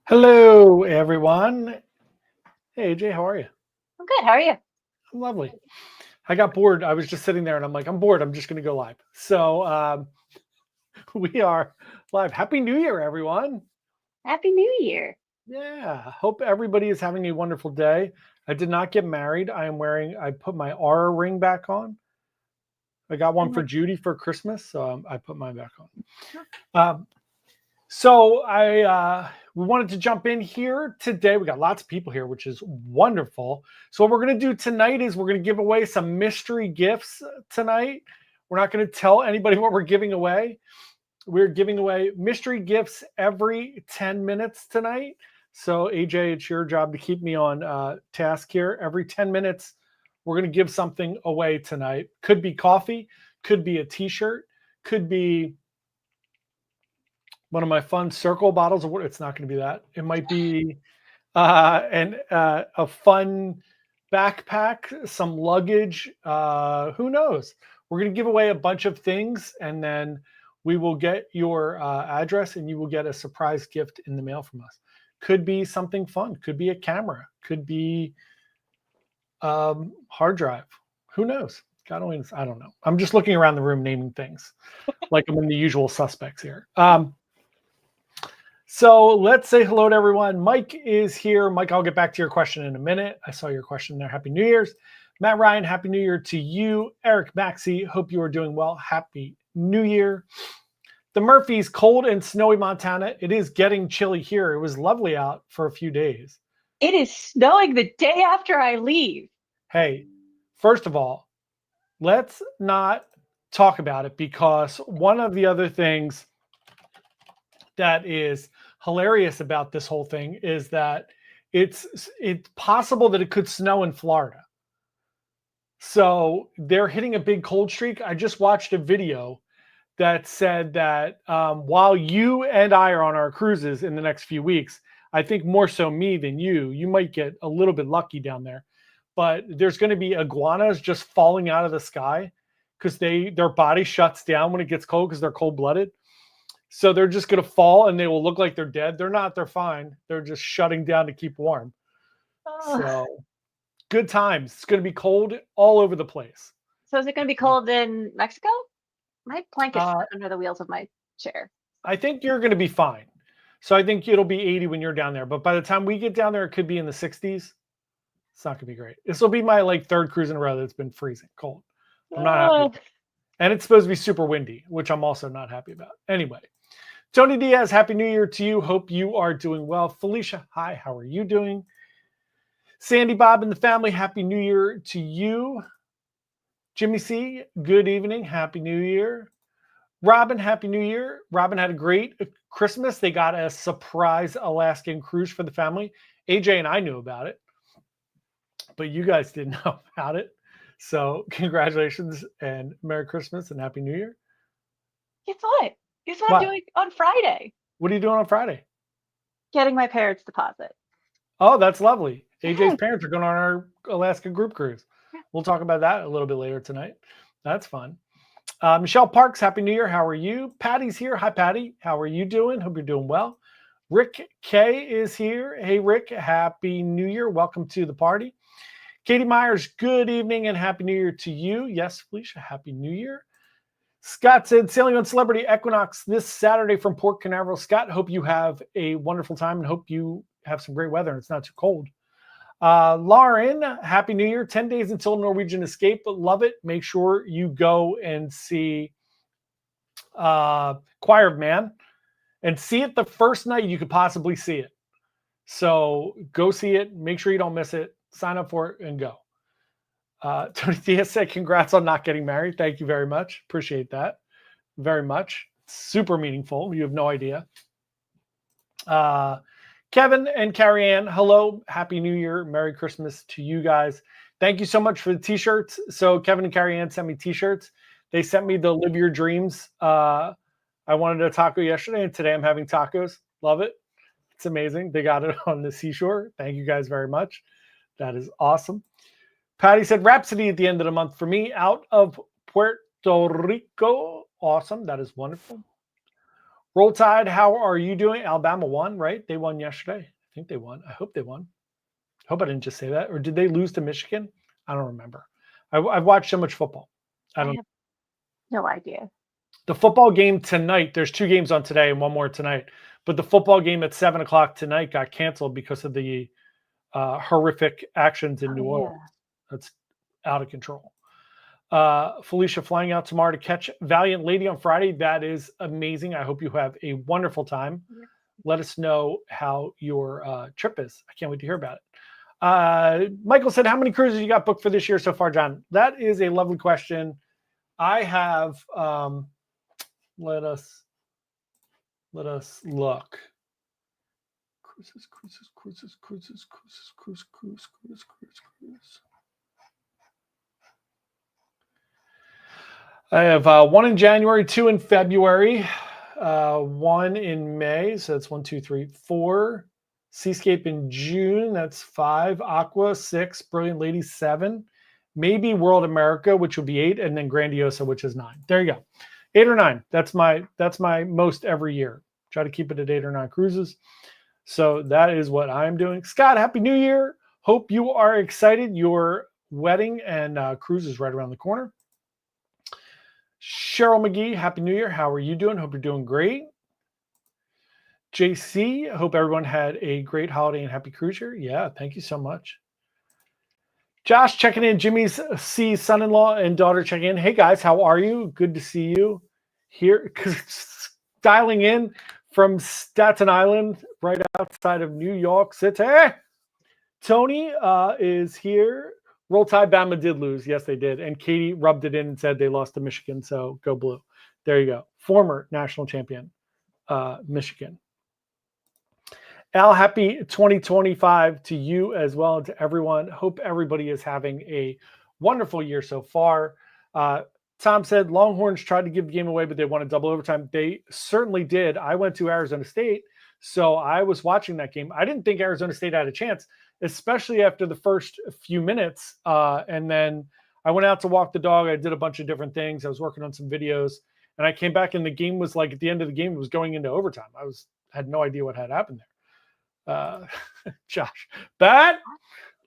Hello, everyone. Hey, AJ, how are you? I'm good. How are you? I'm lovely. I got bored. I was just sitting there and I'm like, I'm bored. I'm just going to go live. So we are live. Happy New Year, everyone. Happy New Year. Yeah. Hope everybody is having a wonderful day. I did not get married. I put my Aura ring back on. I got one I'm for like, Judy for Christmas. So I put mine back on. oh, Um, So we wanted to jump in here today. We got lots of people here, which is wonderful. So what we're going to do tonight is we're going to give away some mystery gifts tonight. We're not going to tell anybody what we're giving away. We're giving away mystery gifts every 10 minutes tonight. So AJ, it's your job to keep me on task here. Every 10 minutes, we're going to give something away tonight. Could be coffee, could be a t-shirt, could be one of my fun circle bottles of water. It's not going to be that. It might be a fun backpack, some luggage. Who knows? We're going to give away a bunch of things, and then we will get your address, and you will get a surprise gift in the mail from us. Could be something fun. Could be a camera. Could be hard drive. Who knows? God only. I don't know. I'm just looking around the room naming things like I'm in the usual suspects here. So let's say hello to everyone. Mike is here. Mike, I'll get back to your question in a minute. I saw your question there. Happy New Year's. Matt Ryan, Happy New Year to you. Eric Maxey, hope you are doing well. Happy New Year. The Murphys, cold and snowy Montana. It is getting chilly here. It was lovely out for a few days. it is snowing the day after I leave. Hey, first of all, let's not talk about it because one of the other things that is hilarious about this whole thing is that it's possible that it could snow in Florida. So they're hitting a big cold streak. I just watched a video that said that while you and I are on our cruises in the next few weeks, I think more so me than you, you might get a little bit lucky down there. But there's going to be iguanas just falling out of the sky because their body shuts down when it gets cold because they're cold blooded. So they're just going to fall and they will look like they're dead. They're not, they're fine. They're just shutting down to keep warm. Oh. So good times. It's going to be cold all over the place. So is it going to be cold in Mexico? My blanket's Uh, stuck under the wheels of my chair. I think you're going to be fine. So I think it'll be 80 when you're down there. But by the time we get down there, it could be in the 60s. It's not going to be great. This will be my third cruise in a row that's been freezing cold. I'm not happy. Oh. And it's supposed to be super windy, which I'm also not happy about. Anyway, Tony Diaz, Happy New Year to you. Hope you are doing well. Felicia, hi, how are you doing? Sandy, Bob, and the family, Happy New Year to you. Jimmy C, good evening. Happy New Year. Robin, Happy New Year. Robin had a great Christmas. They got a surprise Alaskan cruise for the family. AJ and I knew about it, but you guys didn't know about it. So congratulations and Merry Christmas and Happy New Year. Guess what? Guess what I'm What? doing on Friday? What are you doing on Friday? Getting my parents' deposit. Oh, that's lovely. AJ's Yeah. parents are going on our Alaska group cruise. Yeah. We'll talk about that a little bit later tonight. That's fun. Michelle Parks, Happy New Year. How are you? Patty's here. Hi, Patty. How are you doing? Hope you're doing well. Rick K is here. Hey, Rick. Happy New Year. Welcome to the party. Katie Myers, good evening and Happy New Year to you. Yes, Felicia, Happy New Year. Scott said, sailing on Celebrity Equinox this Saturday from Port Canaveral. Scott, hope you have a wonderful time and hope you have some great weather and it's not too cold. Lauren, Happy New Year. 10 days until Norwegian Escape. Love it. Make sure you go and see Choir of Man and see it the first night you could possibly see it. So go see it. Make sure you don't miss it. Sign up for it and go. Tony Diaz said, congrats on not getting married. Thank you very much. Appreciate that very much. Super meaningful. You have no idea. Kevin and Carrie Ann, hello. Happy New Year. Merry Christmas to you guys. Thank you so much for the t-shirts. So Kevin and Carrie Ann sent me t-shirts. They sent me the Live Your Dreams. I wanted a taco yesterday, and today I'm having tacos. Love it. It's amazing. They got it on the seashore. Thank you guys very much. That is awesome. Patty said, Rhapsody at the end of the month for me out of Puerto Rico. Awesome. That is wonderful. Roll Tide, how are you doing? Alabama won, right? They won yesterday. I think they won. I hope they won. I hope I didn't just say that. Or did they lose to Michigan? I don't remember. I've watched so much football. I don't. have no idea. The football game tonight, there's 2 games on today and one more tonight. But the football game at 7 o'clock tonight got canceled because of the horrific actions in New Orleans. That's out of control. Felicia flying out tomorrow to catch Valiant Lady on Friday. That is amazing. I hope you have a wonderful time. Yeah. Let us know how your trip is. I can't wait to hear about it. Michael said, how many cruises you got booked for this year so far, John? That is a lovely question. I have, let us look. Cruise. I have 1 in January, 2 in February, 1 in May. So that's 1, 2, 3, 4. Seascape in June. That's 5. Aqua 6. Brilliant Lady 7. Maybe World America, which would be 8, and then Grandiosa, which is 9. There you go. 8 or 9. That's my most every year. Try to keep it at 8 or 9 cruises. So that is what I'm doing. Scott, Happy New Year. Hope you are excited. Your wedding and cruise is right around the corner. Cheryl McGee, Happy New Year. How are you doing? Hope you're doing great. JC, I hope everyone had a great holiday and happy cruise year. Yeah, thank you so much. Josh checking in. Jimmy's son-in-law and daughter checking in. Hey guys, how are you? Good to see you here. Dialing in from Staten Island, right outside of New York City. Tony is here. Roll Tide, Bama did lose. Yes, they did. And Katie rubbed it in and said they lost to Michigan. So go blue. There you go. Former national champion, Michigan. Al, happy 2025 to you as well and to everyone. Hope everybody is having a wonderful year so far. Tom said Longhorns tried to give the game away, but they won a double overtime. They certainly did. I went to Arizona State, so I was watching that game. I didn't think Arizona State had a chance, especially after the first few minutes. And then I went out to walk the dog. I did a bunch of different things. I was working on some videos, and I came back, and the game was like at the end of the game, it was going into overtime. I had no idea what had happened there. Josh, bad,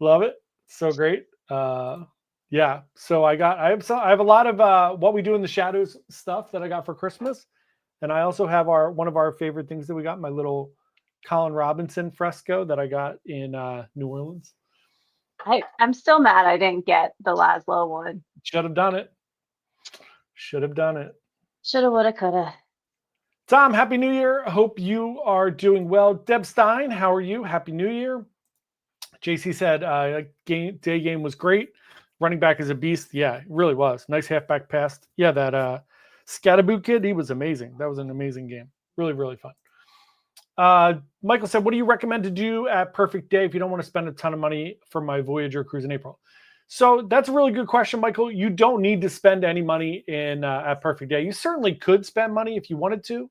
love it, so great. Yeah, so I have a lot of what we do in the shadows stuff that I got for Christmas, and I also have one of our favorite things that we got, my little Colin Robinson fresco that I got in New Orleans. I'm still mad I didn't get the Laszlo one. Should have done it. Shoulda, woulda, coulda. Tom, Happy New Year. Hope you are doing well. Deb Stein, how are you? Happy New Year. JC said day game was great. Running back is a beast. Yeah, it really was. Nice halfback pass. Yeah, that Scattaboo kid, he was amazing. That was an amazing game. Really, really fun. Michael said, what do you recommend to do at Perfect Day if you don't want to spend a ton of money for my Voyager cruise in April? So that's a really good question, Michael. You don't need to spend any money at Perfect Day. You certainly could spend money if you wanted to.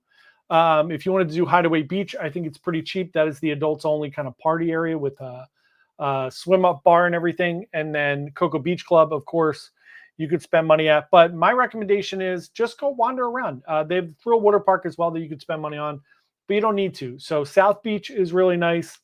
If you wanted to do Hideaway Beach, I think it's pretty cheap. That is the adults only kind of party area with a swim up bar and everything. And then Cocoa Beach Club, of course, you could spend money at. But my recommendation is just go wander around. They have Thrill Water Park as well that you could spend money on, but you don't need to. So South Beach is really nice.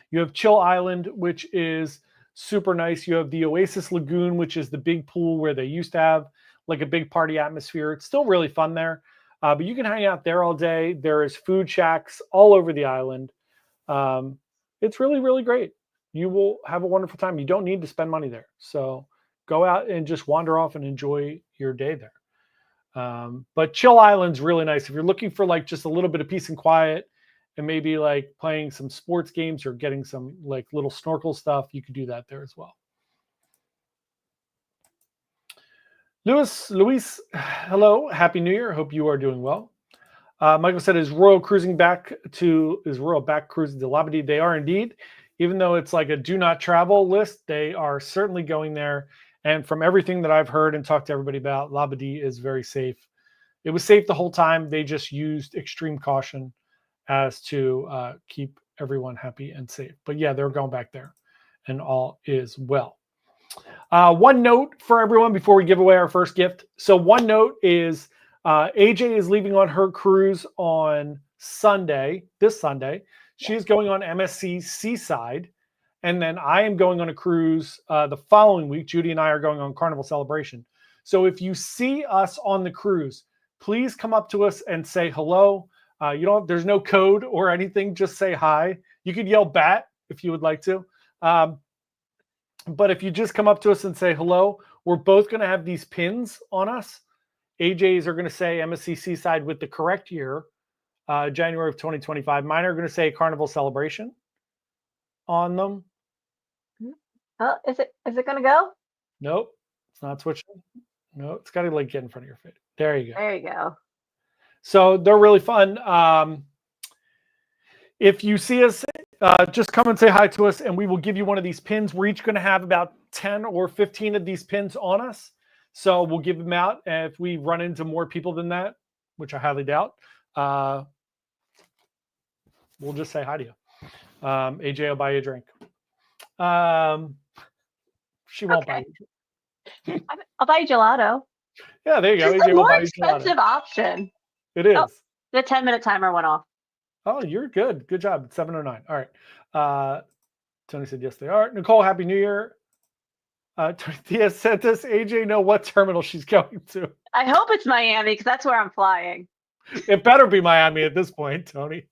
You have Chill Island, which is super nice. You have the Oasis Lagoon, which is the big pool where they used to have like a big party atmosphere. It's still really fun there, but you can hang out there all day. There is food shacks all over the island. It's really, really great. You will have a wonderful time. You don't need to spend money there. So go out and just wander off and enjoy your day there. But Chill Island's really nice. If you're looking for like just a little bit of peace and quiet, and maybe like playing some sports games or getting some like little snorkel stuff, you could do that there as well. Luis, hello, Happy New Year. Hope you are doing well. Michael said, is Royal back cruising to Labadee? They are indeed. Even though it's like a do not travel list, they are certainly going there. And from everything that I've heard and talked to everybody about, Labadee is very safe. It was safe the whole time. They just used extreme caution as to keep everyone happy and safe. But yeah, they're going back there and all is well. One note for everyone before we give away our first gift. So one note is AJ is leaving on her cruise on Sunday, this Sunday. She is going on MSC Seaside. And then I am going on a cruise the following week. Judy and I are going on Carnival Celebration. So if you see us on the cruise, please come up to us and say hello. There's no code or anything. Just say hi. You could yell bat if you would like to. But if you just come up to us and say hello, we're both going to have these pins on us. AJ's are going to say MSC Seaside with the correct year, January of 2025. Mine are going to say Carnival Celebration on them. Oh, is it going to go? Nope, it's not switching. No, it's got to like get in front of your face. There you go. There you go. So they're really fun. If you see us, just come and say hi to us, and we will give you one of these pins. We're each going to have about 10 or 15 of these pins on us. So we'll give them out. And if we run into more people than that, which I highly doubt, we'll just say hi to you. AJ will buy you a drink. She won't buy you. I'll buy you gelato. Yeah, there you go. It's the more expensive option. It is. Oh, the 10-minute timer went off. Oh, you're good. Good job. It's 7:09. All right. Tony said yes, they are. Nicole, Happy New Year. Thea sent us AJ know what terminal she's going to. I hope it's Miami because that's where I'm flying. It better be Miami at this point, Tony.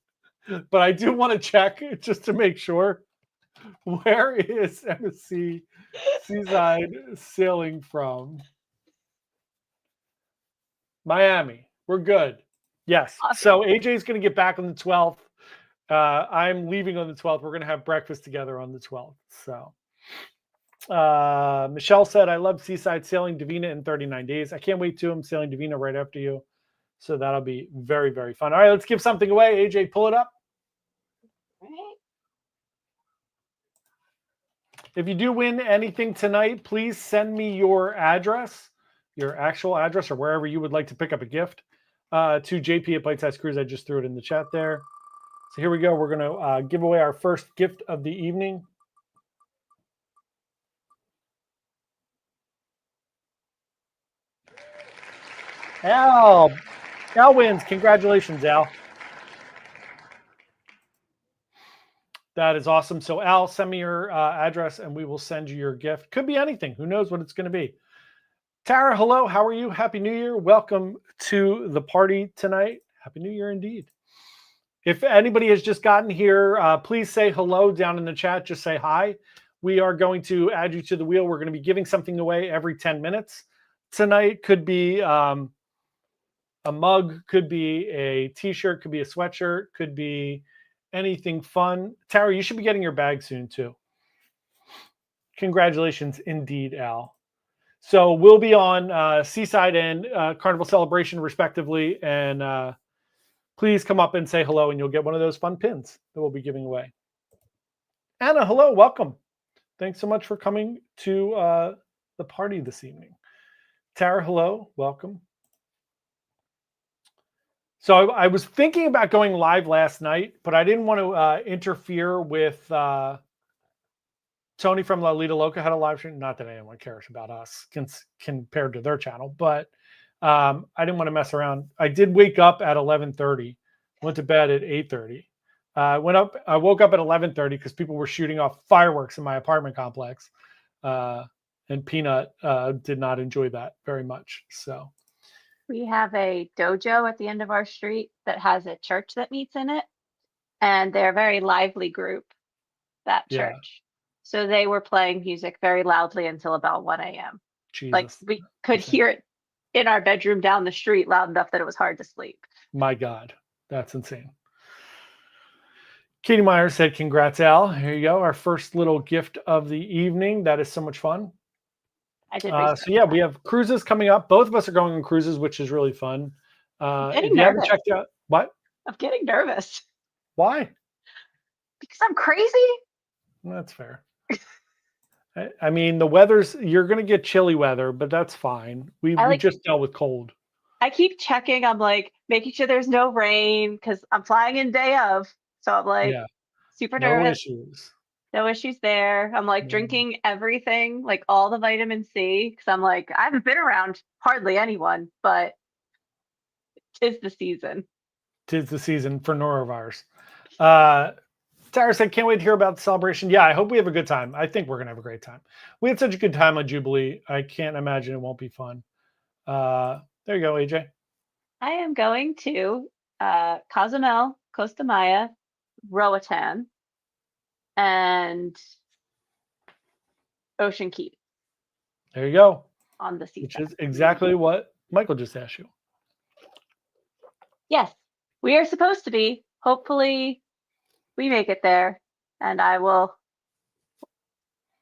But I do want to check just to make sure. Where is MSC Seaside sailing from? Miami. We're good. Yes. Awesome. So AJ's going to get back on the 12th. I'm leaving on the 12th. We're going to have breakfast together on the 12th. So Michelle said, I love Seaside sailing Divina in 39 days. I can't wait to. I'm sailing Divina right after you. So that'll be very, very fun. All right, let's give something away. AJ, pull it up. All right. If you do win anything tonight, please send me your address, your actual address, or wherever you would like to pick up a gift to JP at Byte Size Cruise. I just threw it in the chat there. So here we go. We're going to give away our first gift of the evening. Al wins. Congratulations, Al. That is awesome. So Al, send me your address and we will send you your gift. Could be anything. Who knows what it's going to be. Tara, hello. How are you? Happy New Year. Welcome to the party tonight. Happy New Year indeed. If anybody has just gotten here, please say hello down in the chat. Just say hi. We are going to add you to the wheel. We're going to be giving something away every 10 minutes. Tonight could be a mug, could be a t-shirt, could be a sweatshirt, could be anything fun. Tara, you should be getting your bag soon too. Congratulations indeed, Al. So we'll be on Seaside and Carnival Celebration respectively. And please come up and say hello and you'll get one of those fun pins that we'll be giving away. Anna, hello, welcome. Thanks so much for coming to the party this evening. Tara, hello, welcome. So I was thinking about going live last night, but I didn't want to interfere with Tony from La Lita Loca had a live stream. Not that anyone cares about us compared to their channel, but I didn't want to mess around. I did wake up at 11:30, went to bed at 8:30. I woke up at 11:30 because people were shooting off fireworks in my apartment complex. And Peanut did not enjoy that very much. So we have a dojo at the end of our street that has a church that meets in it. And they're a very lively group, that church. Yeah. So they were playing music very loudly until about 1 a.m. Jesus. Like we could hear it in our bedroom down the street loud enough that it was hard to sleep. My God, that's insane. Katie Meyer said, congrats, Al. Here you go. Our first little gift of the evening. That is so much fun. I did. So yeah, we have cruises coming up. Both of us are going on cruises, which is really fun. If you haven't checked out, what? I'm getting nervous. Why? Because I'm crazy. That's fair. I mean, the weather's, you're going to get chilly weather, but that's fine. We just dealt with cold. I keep checking. I'm like making sure there's no rain because I'm flying in day of. So I'm like super nervous. No issues there. I'm like drinking everything, like all the vitamin C, because I'm like, I haven't been around hardly anyone, but 'Tis the season. Tis the season for norovirus. Tara said, can't wait to hear about the celebration. Yeah, I hope we have a good time. I think we're going to have a great time. We had such a good time on Jubilee. I can't imagine it won't be fun. There you go, AJ. I am going to Cozumel, Costa Maya, Roatan, and Ocean Keys There you go. on the Which seaside. is exactly what Michael just asked you. Yes, we are supposed to be. Hopefully, we make it there, and I will.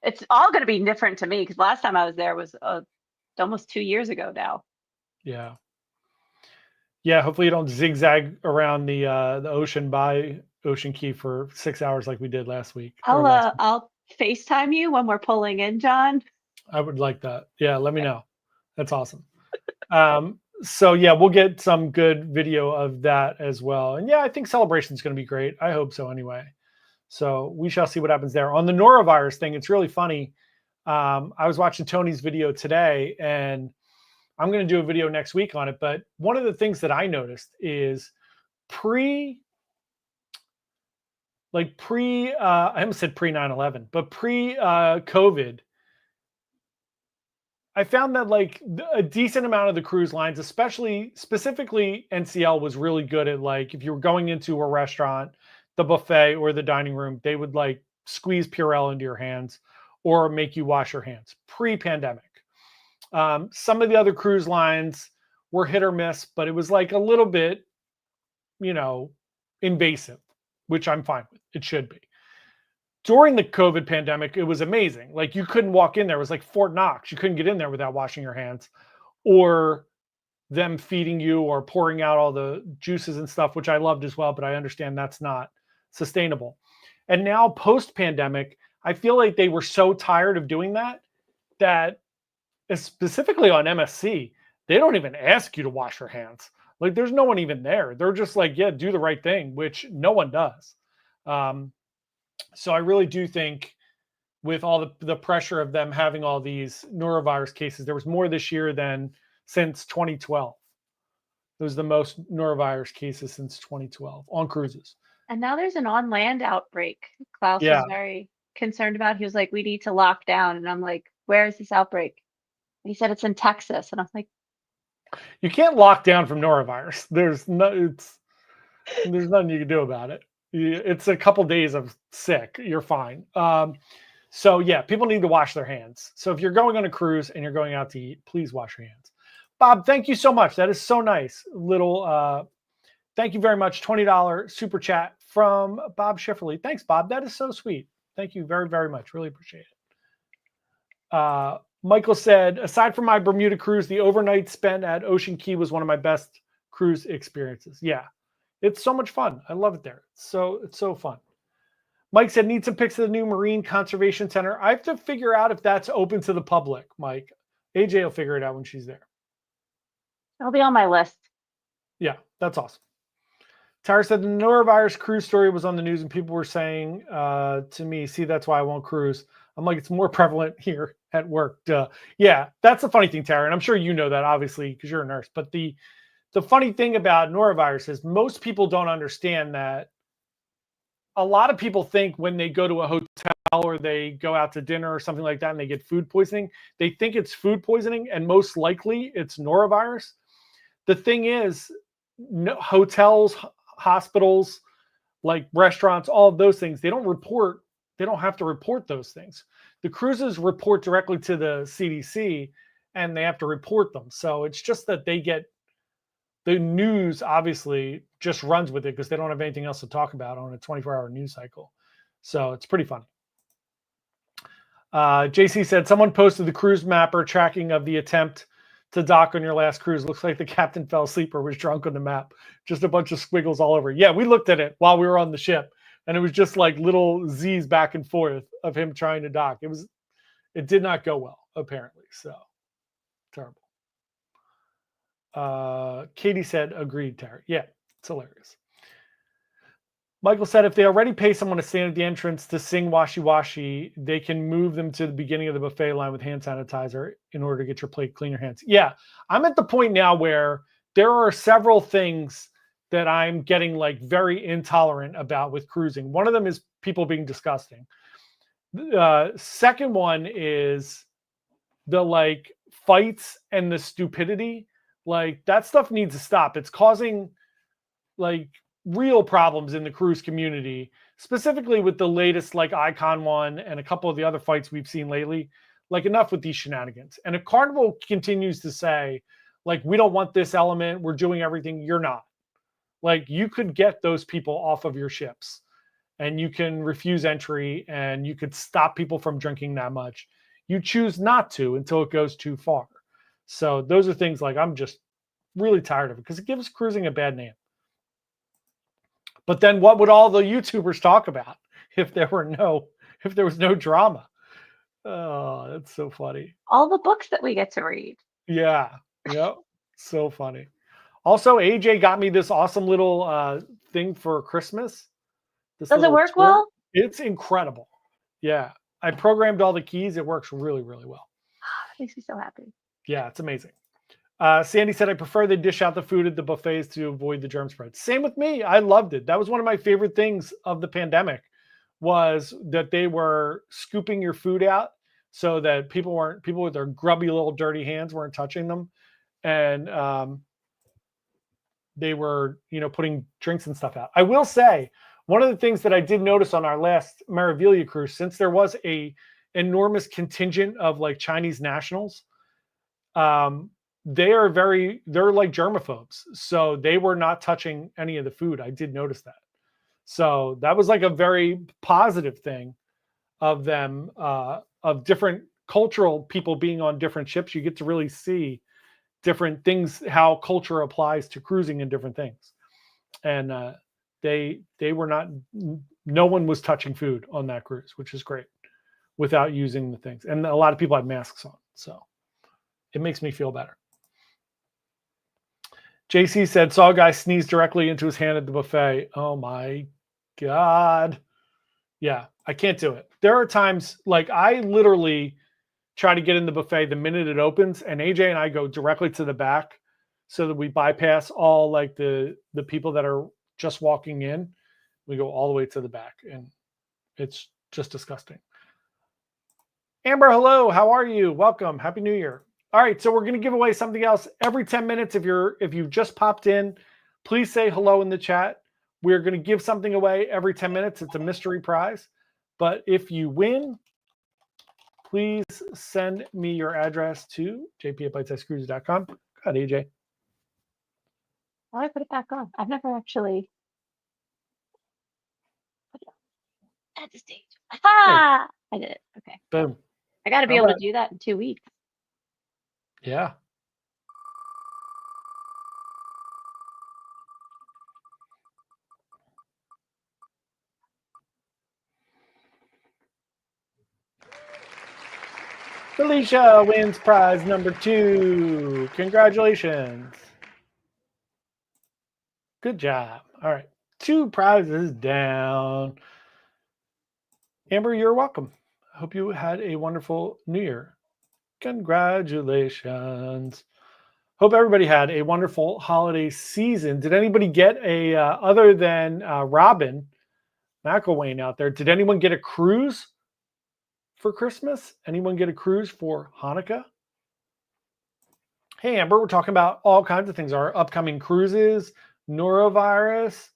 It's all going to be different to me because last time I was there was almost 2 years ago now. Yeah. Yeah, hopefully you don't zigzag around the ocean by Ocean Key for 6 hours like we did last week. I'll FaceTime you when we're pulling in, John. I would like that. Yeah, let me know. That's awesome. So yeah, we'll get some good video of that as well. And yeah, I think Celebration's going to be great. I hope so anyway. So we shall see what happens there. On the norovirus thing, it's really funny. I was watching Tony's video today, and I'm going to do a video next week on it. But one of the things that I noticed is I almost said pre 9/11, but pre COVID, I found that like a decent amount of the cruise lines, specifically NCL, was really good at, like, if you were going into a restaurant, the buffet or the dining room, they would like squeeze Purell into your hands or make you wash your hands pre-pandemic. Some of the other cruise lines were hit or miss, but it was like a little bit, invasive, which I'm fine with. It should be. During the COVID pandemic, it was amazing. Like, you couldn't walk in there. It was like Fort Knox. You couldn't get in there without washing your hands, or them feeding you or pouring out all the juices and stuff, which I loved as well, but I understand that's not sustainable. And now post-pandemic, I feel like they were so tired of doing that specifically on MSC, they don't even ask you to wash your hands. Like, there's no one even there. They're just like, yeah, do the right thing, which no one does. So I really do think, with all the pressure of them having all these norovirus cases, there was more this year than since 2012. It was the most norovirus cases since 2012 on cruises. And now there's an on-land outbreak. Klaus Yeah. was very concerned about. He was like, we need to lock down. And I'm like, where is this outbreak? And he said it's in Texas. And I'm like, you can't lock down from norovirus. There's nothing you can do about it. It's a couple days of sick. You're fine. So yeah, people need to wash their hands. So if you're going on a cruise and you're going out to eat, please wash your hands. Bob, thank you so much. That is so nice. Thank you very much. $20 super chat from Bob Schifferly. Thanks, Bob. That is so sweet. Thank you very, very much. Really appreciate it. Michael said, aside from my Bermuda cruise, the overnight spent at Ocean Key was one of my best cruise experiences. Yeah, it's so much fun. I love it there. It's so fun. Mike said, need some pics of the new Marine Conservation Center. I have to figure out if that's open to the public, Mike. AJ will figure it out when she's there. it'll be on my list. Yeah, that's awesome. Tara said, the norovirus cruise story was on the news and people were saying to me, see, that's why I won't cruise. I'm like, it's more prevalent here at work. Duh. Yeah, that's the funny thing, Tara. And I'm sure you know that, obviously, because you're a nurse. But the funny thing about norovirus is most people don't understand that. A lot of people think when they go to a hotel or they go out to dinner or something like that and they get food poisoning, they think it's food poisoning, and most likely it's norovirus. The thing is, hotels, hospitals, like restaurants, all of those things, they don't have to report those things. The cruises report directly to the CDC and they have to report them. So it's just that they get, the news obviously just runs with it because they don't have anything else to talk about on a 24-hour news cycle. So it's pretty funny. JC said, someone posted the cruise mapper tracking of the attempt to dock on your last cruise. Looks like the captain fell asleep or was drunk on the map. Just a bunch of squiggles all over. Yeah, we looked at it while we were on the ship, and it was just like little Z's back and forth of him trying to dock. It did not go well, apparently. So terrible. Katie said, agreed, Tara. Yeah, it's hilarious. Michael said, if they already pay someone to stand at the entrance to sing Washi Washi, they can move them to the beginning of the buffet line with hand sanitizer in order to get your plate, clean your hands. Yeah, I'm at the point now where there are several things that I'm getting like very intolerant about with cruising. One of them is people being disgusting. Second one is the like fights and the stupidity. Like that stuff needs to stop. It's causing like real problems in the cruise community, specifically with the latest like Icon one and a couple of the other fights we've seen lately. Like enough with these shenanigans. And if Carnival continues to say, like, we don't want this element, we're doing everything, you're not. Like you could get those people off of your ships and you can refuse entry and you could stop people from drinking that much. You choose not to until it goes too far. So those are things like I'm just really tired of it because it gives cruising a bad name. But then what would all the YouTubers talk about if there was no drama? Oh, that's so funny. All the books that we get to read. Yeah. Yep. So funny. Also, AJ got me this awesome little thing for Christmas. Does it work well? It's incredible. Yeah. I programmed all the keys. It works really, really well. That makes me so happy. Yeah, it's amazing. Sandy said, I prefer they dish out the food at the buffets to avoid the germ spread. Same with me. I loved it. That was one of my favorite things of the pandemic was that they were scooping your food out so that people with their grubby little dirty hands weren't touching them. And they were, putting drinks and stuff out. I will say, one of the things that I did notice on our last Meraviglia cruise, since there was a enormous contingent of like Chinese nationals, they're like germaphobes. So they were not touching any of the food. I did notice that. So that was like a very positive thing of them, of different cultural people being on different ships. You get to really see different things, how culture applies to cruising and different things. And they were not, no one was touching food on that cruise, which is great, without using the things. And a lot of people had masks on. So it makes me feel better. JC said, saw a guy sneeze directly into his hand at the buffet. Oh my God. Yeah, I can't do it. There are times like I literally try to get in the buffet the minute it opens, and AJ and I go directly to the back so that we bypass all like the people that are just walking in. We go all the way to the back, and it's just disgusting. Amber, hello. How are you? Welcome. Happy New Year. All right, so we're going to give away something else every 10 minutes. If you've just popped in, please say hello in the chat. We're going to give something away every 10 minutes. It's a mystery prize. But if you win, please send me your address to jp@bytesizecruises.com. Go ahead, AJ. How do I put it back on? I've never actually put it on. At the stage. Aha! I did it. Okay. Boom. I got to be able to do that in 2 weeks. Yeah. Felicia wins prize number 2. Congratulations. Good job. All right. 2 prizes down. Amber, you're welcome. I hope you had a wonderful New Year. Congratulations. Hope everybody had a wonderful holiday season. Did anybody get a, other than Robin McElwain out there, did anyone get a cruise for Christmas? Anyone get a cruise for Hanukkah? Hey, Amber, we're talking about all kinds of things. Our upcoming cruises, norovirus.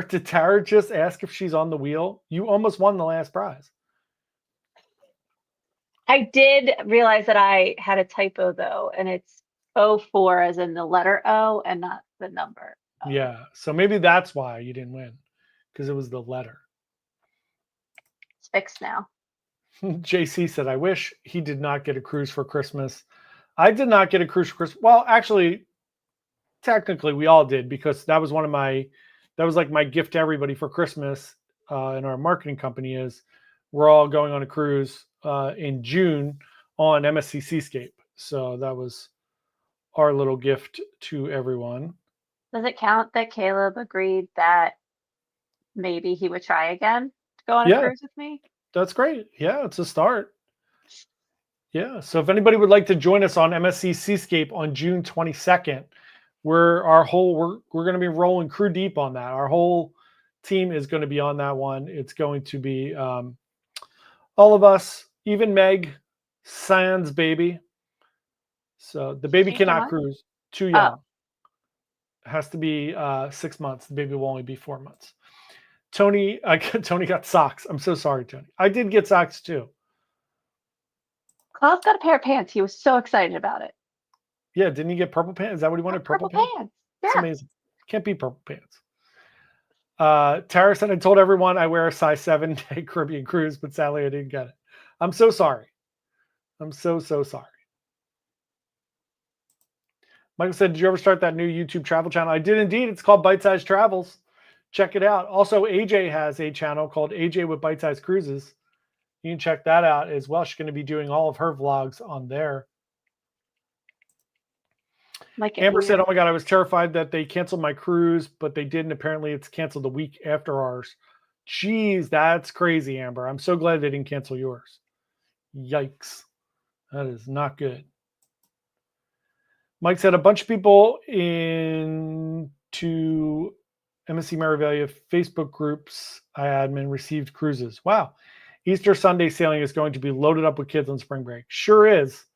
Did Tara just ask if she's on the wheel? You almost won the last prize. I did realize that I had a typo, though, and it's 04 as in the letter O and not the number. Yeah, so maybe that's why you didn't win, because it was the letter. It's fixed now. JC said, I wish he did not get a cruise for Christmas. I did not get a cruise for Christmas. Well, actually, technically we all did, because that was like my gift to everybody for Christmas in our marketing company is we're all going on a cruise in June on MSC Seascape. So that was our little gift to everyone. Does it count that Caleb agreed that maybe he would try again to go on a cruise with me? That's great. Yeah, it's a start. Yeah. So if anybody would like to join us on MSC Seascape on June 22nd, we're going to be rolling crew deep on that. Our whole team is going to be on that one. It's going to be all of us, even Meg, sans baby. So the baby cannot cruise. Too young. It has to be 6 months. The baby will only be 4 months. Tony got socks. I'm so sorry, Tony. I did get socks too. Klaus got a pair of pants. He was so excited about it. Yeah, didn't he get purple pants? Is that what he wanted? Purple pants. Yeah. It's amazing. Can't be purple pants. Tara said, I told everyone I wear a size 7-day Caribbean cruise, but sadly I didn't get it. I'm so sorry. I'm so sorry. Michael said, did you ever start that new YouTube travel channel? I did indeed. It's called Byte Size Travels. Check it out. Also, AJ has a channel called AJ with Byte Size Cruises. You can check that out as well. She's going to be doing all of her vlogs on there. Amber said, oh my God, I was terrified that they canceled my cruise, but they didn't. Apparently it's canceled the week after ours. Jeez, that's crazy, Amber. I'm so glad they didn't cancel yours. Yikes. That is not good. Mike said, a bunch of people into MSC Marivalia Facebook groups I admin received cruises. Wow. Easter Sunday sailing is going to be loaded up with kids on spring break. Sure is.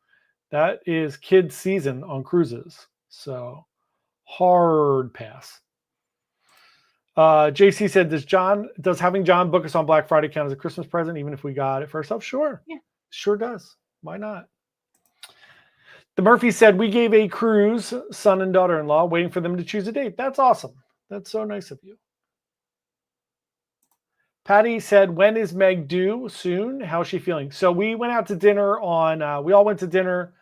That is kids season on cruises. So hard pass. JC said, does having John book us on Black Friday count as a Christmas present, even if we got it for ourselves? Sure. Yeah. Sure does. Why not? The Murphy said, we gave a cruise, son and daughter-in-law, waiting for them to choose a date. That's awesome. That's so nice of you. Patty said, when is Meg due? Soon. How's she feeling? So we went out to dinner we all went to dinner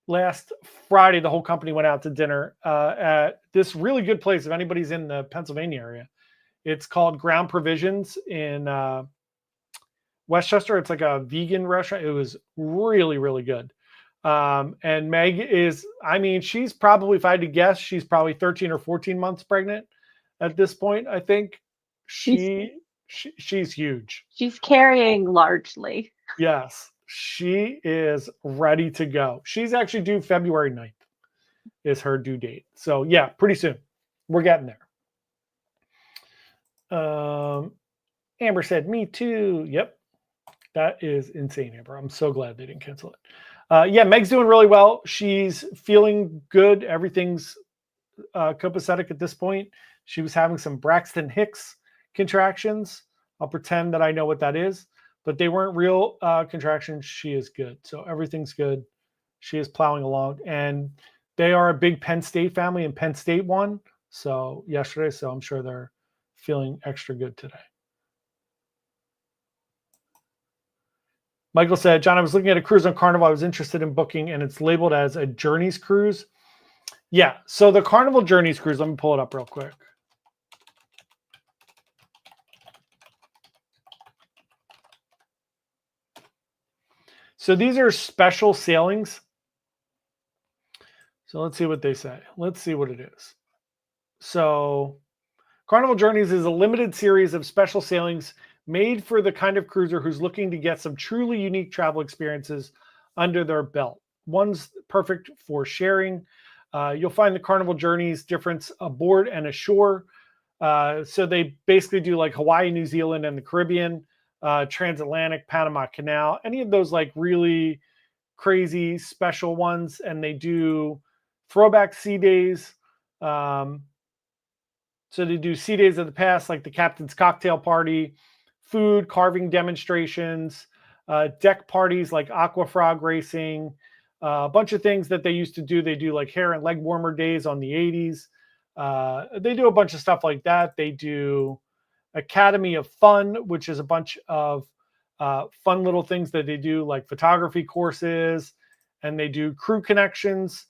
last Friday. The whole company went out to dinner at this really good place. If anybody's in the Pennsylvania area, it's called Ground Provisions in Westchester. It's like a vegan restaurant. It was really, really good. And Meg is, she's probably, if I had to guess, she's probably 13 or 14 months pregnant at this point. I think she's huge. She's carrying largely. Yes, she is ready to go. She's actually due February 9th is her due date. So yeah, pretty soon. We're getting there. Amber said, me too. Yep. That is insane, Amber. I'm so glad they didn't cancel it. Yeah, Meg's doing really well. She's feeling good. Everything's copacetic at this point. She was having some Braxton Hicks contractions. I'll pretend that I know what that is, but they weren't real contractions. She is good. So everything's good. She is plowing along. And they are a big Penn State family, and Penn State won yesterday. So I'm sure they're feeling extra good today. Michael said, John, I was looking at a cruise on Carnival I was interested in booking, and it's labeled as a Journeys cruise. Yeah, so the Carnival Journeys cruise, let me pull it up real quick. So these are special sailings. So let's see what they say. Let's see what it is. So Carnival Journeys is a limited series of special sailings made for the kind of cruiser who's looking to get some truly unique travel experiences under their belt. One's perfect for sharing. You'll find the Carnival Journeys difference aboard and ashore. So they basically do like Hawaii, New Zealand, and the Caribbean, transatlantic, Panama Canal, any of those like really crazy special ones. And they do throwback sea days. So they do sea days of the past, like the Captain's Cocktail Party, food carving demonstrations, deck parties like aqua frog racing, a bunch of things that they used to do. They do like hair and leg warmer days on the 80s. They do a bunch of stuff like that. They do Academy of Fun, which is a bunch of fun little things that they do, like photography courses, and they do crew connections,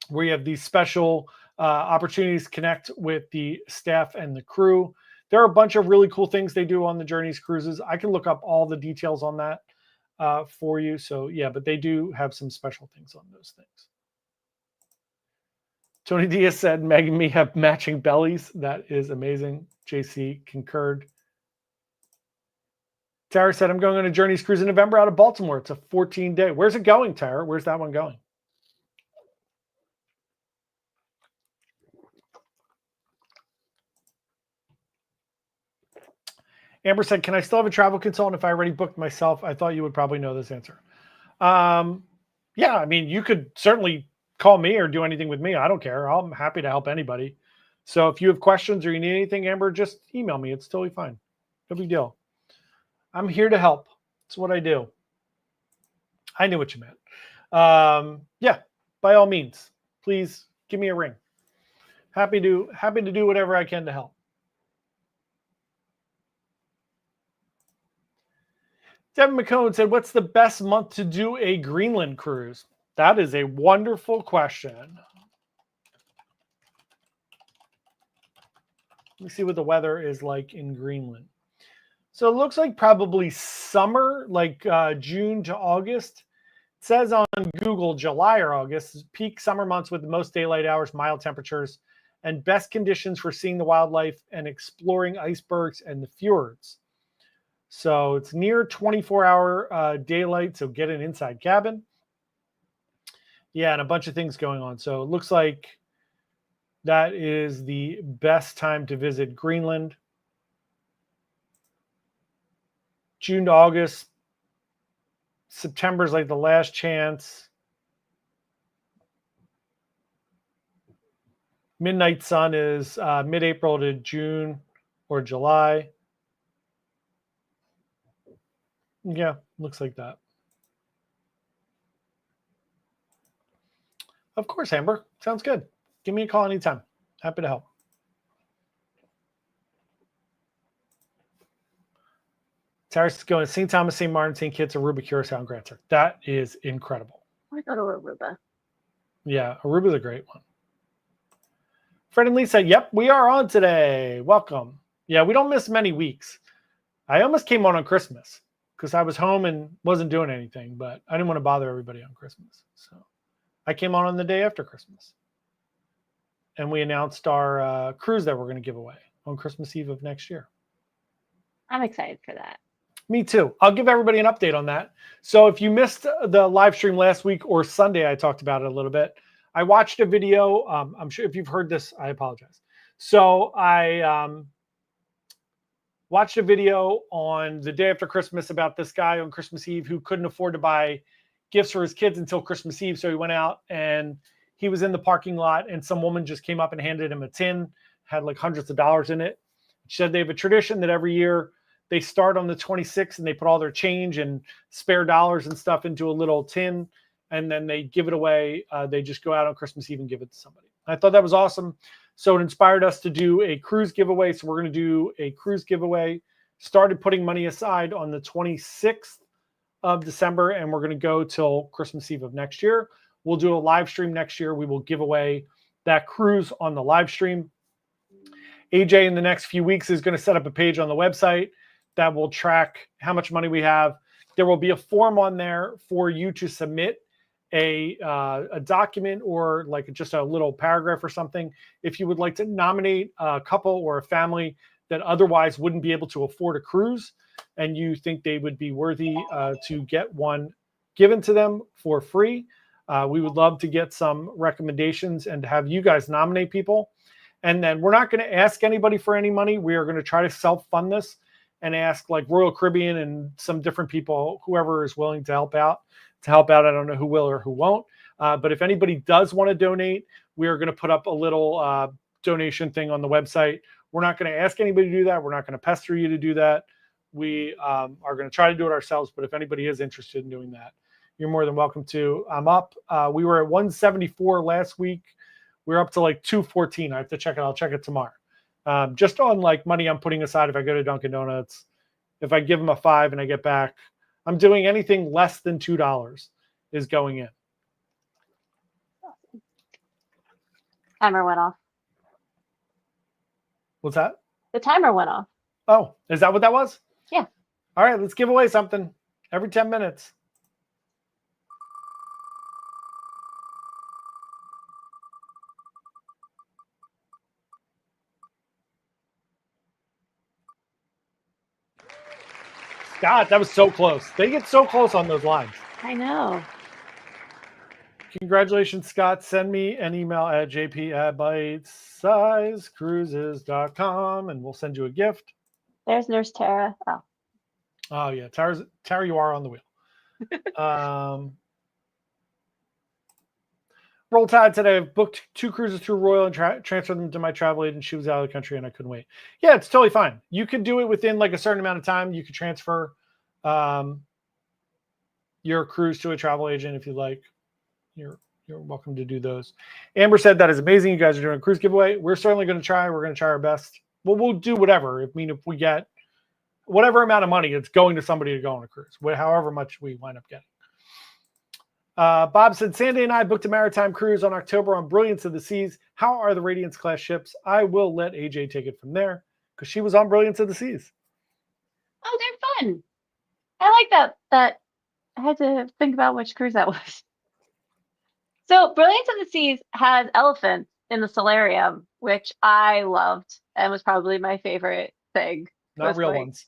where you have these special opportunities to connect with the staff and the crew. There are a bunch of really cool things they do on the Journeys cruises. I can look up all the details on that for you. So yeah, but they do have some special things on those things. Tony Diaz said, Meg and me have matching bellies. That is amazing. JC concurred. Tara said, I'm going on a Journeys cruise in November out of Baltimore. It's a 14-day. Where's it going, Tara? Where's that one going? Amber said, can I still have a travel consultant if I already booked myself? I thought you would probably know this answer. Yeah, I mean, you could certainly call me or do anything with me. I don't care. I'm happy to help anybody. So if you have questions or you need anything, Amber, just email me. It's totally fine. No big deal. I'm here to help. It's what I do. I knew what you meant. Yeah, by all means, please give me a ring. Happy to do whatever I can to help. Devin McCone said, what's the best month to do a Greenland cruise? That is a wonderful question. Let me see what the weather is like in Greenland. So it looks like probably summer, like June to August. It says on Google July or August, peak summer months with the most daylight hours, mild temperatures, and best conditions for seeing the wildlife and exploring icebergs and the fjords. So it's near 24-hour daylight, so get an inside cabin. Yeah, and a bunch of things going on. So it looks like that is the best time to visit Greenland. June to August. September is like the last chance. Midnight sun is mid-April to June or July. Yeah, looks like that. Of course, Amber. Sounds good. Give me a call anytime. Happy to help. Tara's going to St. Thomas, St. Martin, St. Kitts, Aruba, Curacao, and Grand Turk. That is incredible. I go to Aruba. Yeah, Aruba's a great one. Fred and Lisa, yep, we are on today. Welcome. Yeah, we don't miss many weeks. I almost came on Christmas because I was home and wasn't doing anything, but I didn't want to bother everybody on Christmas. So I came on the day after Christmas. And we announced our cruise that we're going to give away on Christmas Eve of next year. I'm excited for that. Me too. I'll give everybody an update on that. So if you missed the live stream last week or Sunday, I talked about it a little bit. I watched a video. I'm sure if you've heard this, I apologize. So I watched a video on the day after Christmas about this guy on Christmas Eve who couldn't afford to buy gifts for his kids until Christmas Eve. So he went out and he was in the parking lot and some woman just came up and handed him a tin, had like hundreds of dollars in it. She said they have a tradition that every year they start on the 26th and they put all their change and spare dollars and stuff into a little tin. And then they give it away. They just go out on Christmas Eve and give it to somebody. I thought that was awesome. So it inspired us to do a cruise giveaway. So we're going to do a cruise giveaway. Started putting money aside on the 26th of December, and we're going to go till Christmas Eve of next year. We'll do a live stream next year. We will give away that cruise on the live stream. AJ in the next few weeks is going to set up a page on the website that will track how much money we have. There will be a form on there for you to submit a document or like just a little paragraph or something if you would like to nominate a couple or a family that otherwise wouldn't be able to afford a cruise and you think they would be worthy to get one given to them for free. We would love to get some recommendations and to have you guys nominate people. And then we're not going to ask anybody for any money. We are going to try to self-fund this and ask like Royal Caribbean and some different people, whoever is willing to help out. I don't know who will or who won't. But if anybody does want to donate, we are going to put up a little donation thing on the website. We're not going to ask anybody to do that. We're not going to pester you to do that. We are going to try to do it ourselves. But if anybody is interested in doing that, you're more than welcome to. I'm up. We were at 174 last week. We're up to like 214. I have to check it. I'll check it tomorrow. Just on like money I'm putting aside if I go to Dunkin' Donuts. If I give them a $5 and I get back, I'm doing anything less than $2 is going in. Timer went off. What's that? The timer went off. Oh, is that what that was? Yeah. All right, let's give away something every 10 minutes. God, that was so close. They get so close on those lines. I know. Congratulations, Scott. Send me an email at jp@bytesizecruises.com and we'll send you a gift. There's Nurse Tara. Oh yeah, Tara, you are on the wheel. Roll Tide today. I've booked 2 cruises through Royal and transferred them to my travel agent. She was out of the country and I couldn't wait. Yeah, it's totally fine. You could do it within like a certain amount of time. You could transfer your cruise to a travel agent if you like. You're welcome to do those. Amber said that is amazing. You guys are doing a cruise giveaway. We're certainly going to try. We're going to try our best. Well, we'll do whatever. I mean, if we get whatever amount of money, it's going to somebody to go on a cruise, however much we wind up getting. Bob said, Sandy and I booked a maritime cruise on October on Brilliance of the Seas. How are the Radiance class ships? I will let AJ take it from there because she was on Brilliance of the Seas. Oh, they're fun. I like that. I had to think about which cruise that was. So Brilliance of the Seas has elephants in the solarium, which I loved and was probably my favorite thing. Not real ones.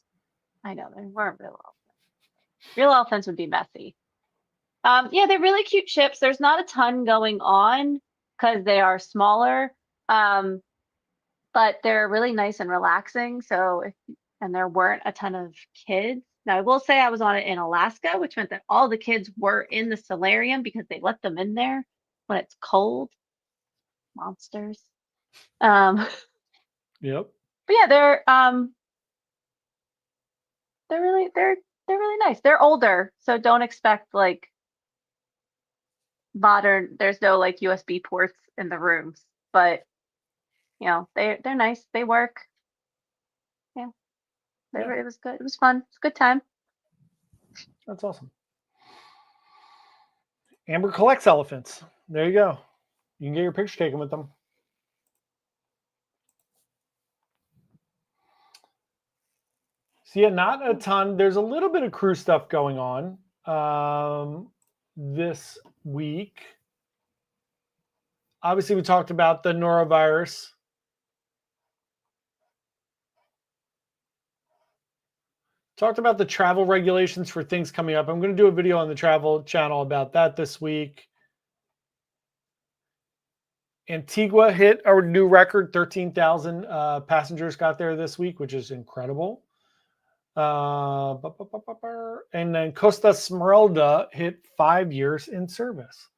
I know, they weren't real elephants. Real elephants would be messy. Yeah, they're really cute ships. There's not a ton going on because they are smaller, but they're really nice and relaxing. And there weren't a ton of kids. Now, I will say I was on it in Alaska, which meant that all the kids were in the solarium because they let them in there when it's cold. Monsters. Yep. But yeah, they're really nice. They're older, so don't expect like modern. There's no like USB ports in the rooms, but you know they're nice. They work. Yeah, it was good. It was fun. It's a good time. That's awesome. Amber collects elephants. There you go. You can get your picture taken with them. So yeah, not a ton. There's a little bit of cruise stuff going on this week. Obviously, we talked about the norovirus. Talked about the travel regulations for things coming up. I'm going to do a video on the travel channel about that this week. Antigua hit a new record. 13,000 passengers got there this week, which is incredible. And then Costa Smeralda hit 5 years in service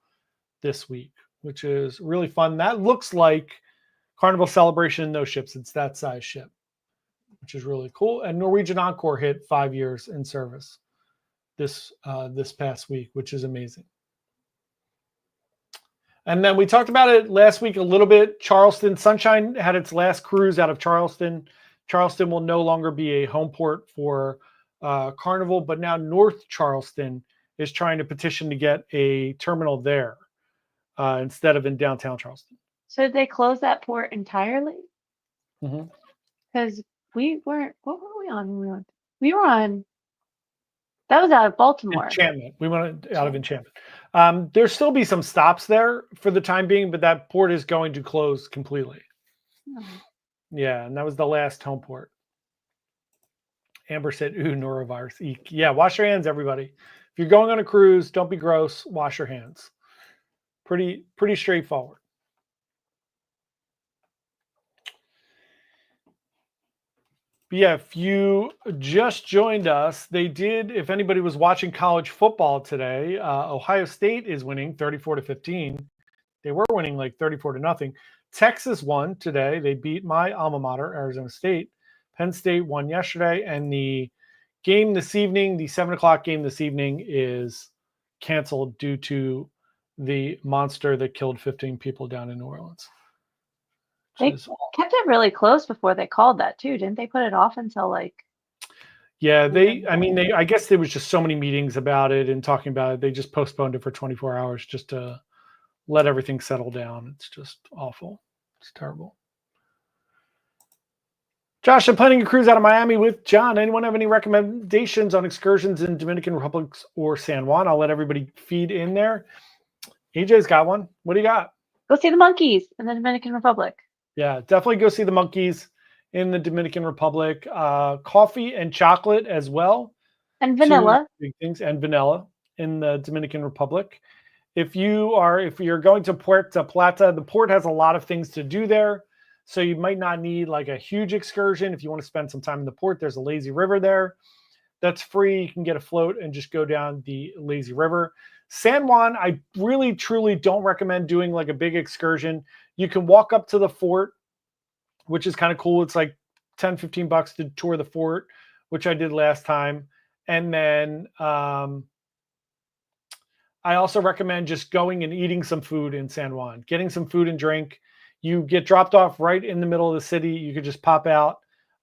this week, which is really fun. That looks like Carnival Celebration in those ships. It's that size ship, which is really cool. And Norwegian Encore hit 5 years in service this past week, which is amazing. And then we talked about it last week a little bit. Charleston Sunshine had its last cruise out of Charleston. Charleston will no longer be a home port for Carnival, but now North Charleston is trying to petition to get a terminal there instead of in downtown Charleston. So did they close that port entirely? Mm-hmm. Because we weren't. What were we on? We were on. That was out of Baltimore. Enchantment. We went out of Enchantment. There'll still be some stops there for the time being, but that port is going to close completely. Mm-hmm. Yeah, and that was the last home port. Amber said, ooh, norovirus. Eek. Yeah, wash your hands, everybody. If you're going on a cruise, don't be gross. Wash your hands. Pretty straightforward. But yeah, if you just joined us, they did, if anybody was watching college football today, Ohio State is winning 34-15. They were winning like 34-0. Texas won today. They beat my alma mater, Arizona State. Penn State won yesterday. And the game this evening, the 7:00 game this evening, is canceled due to the monster that killed 15 people down in New Orleans. They kept it really close before they called that too. Didn't they put it off until like? Yeah, I guess there was just so many meetings about it and talking about it. They just postponed it for 24 hours just to let everything settle down. It's just awful. It's terrible. Josh, I'm planning a cruise out of Miami with John. Anyone have any recommendations on excursions in Dominican Republic or San Juan? I'll let everybody feed in there. AJ's got one. What do you got? Go see the monkeys in the Dominican Republic. Yeah, definitely go see the monkeys in the Dominican Republic. Coffee and chocolate as well. And vanilla. Big things. And vanilla in the Dominican Republic. If you're going to Puerto Plata, the port has a lot of things to do there. So you might not need like a huge excursion. If you want to spend some time in the port, there's a lazy river there that's free. You can get a float and just go down the lazy river. San Juan, I really, truly don't recommend doing like a big excursion. You can walk up to the fort, which is kind of cool. It's like 10, 15 bucks to tour the fort, which I did last time. And then I also recommend just going and eating some food in San Juan, getting some food and drink. You get dropped off right in the middle of the city. You could just pop out,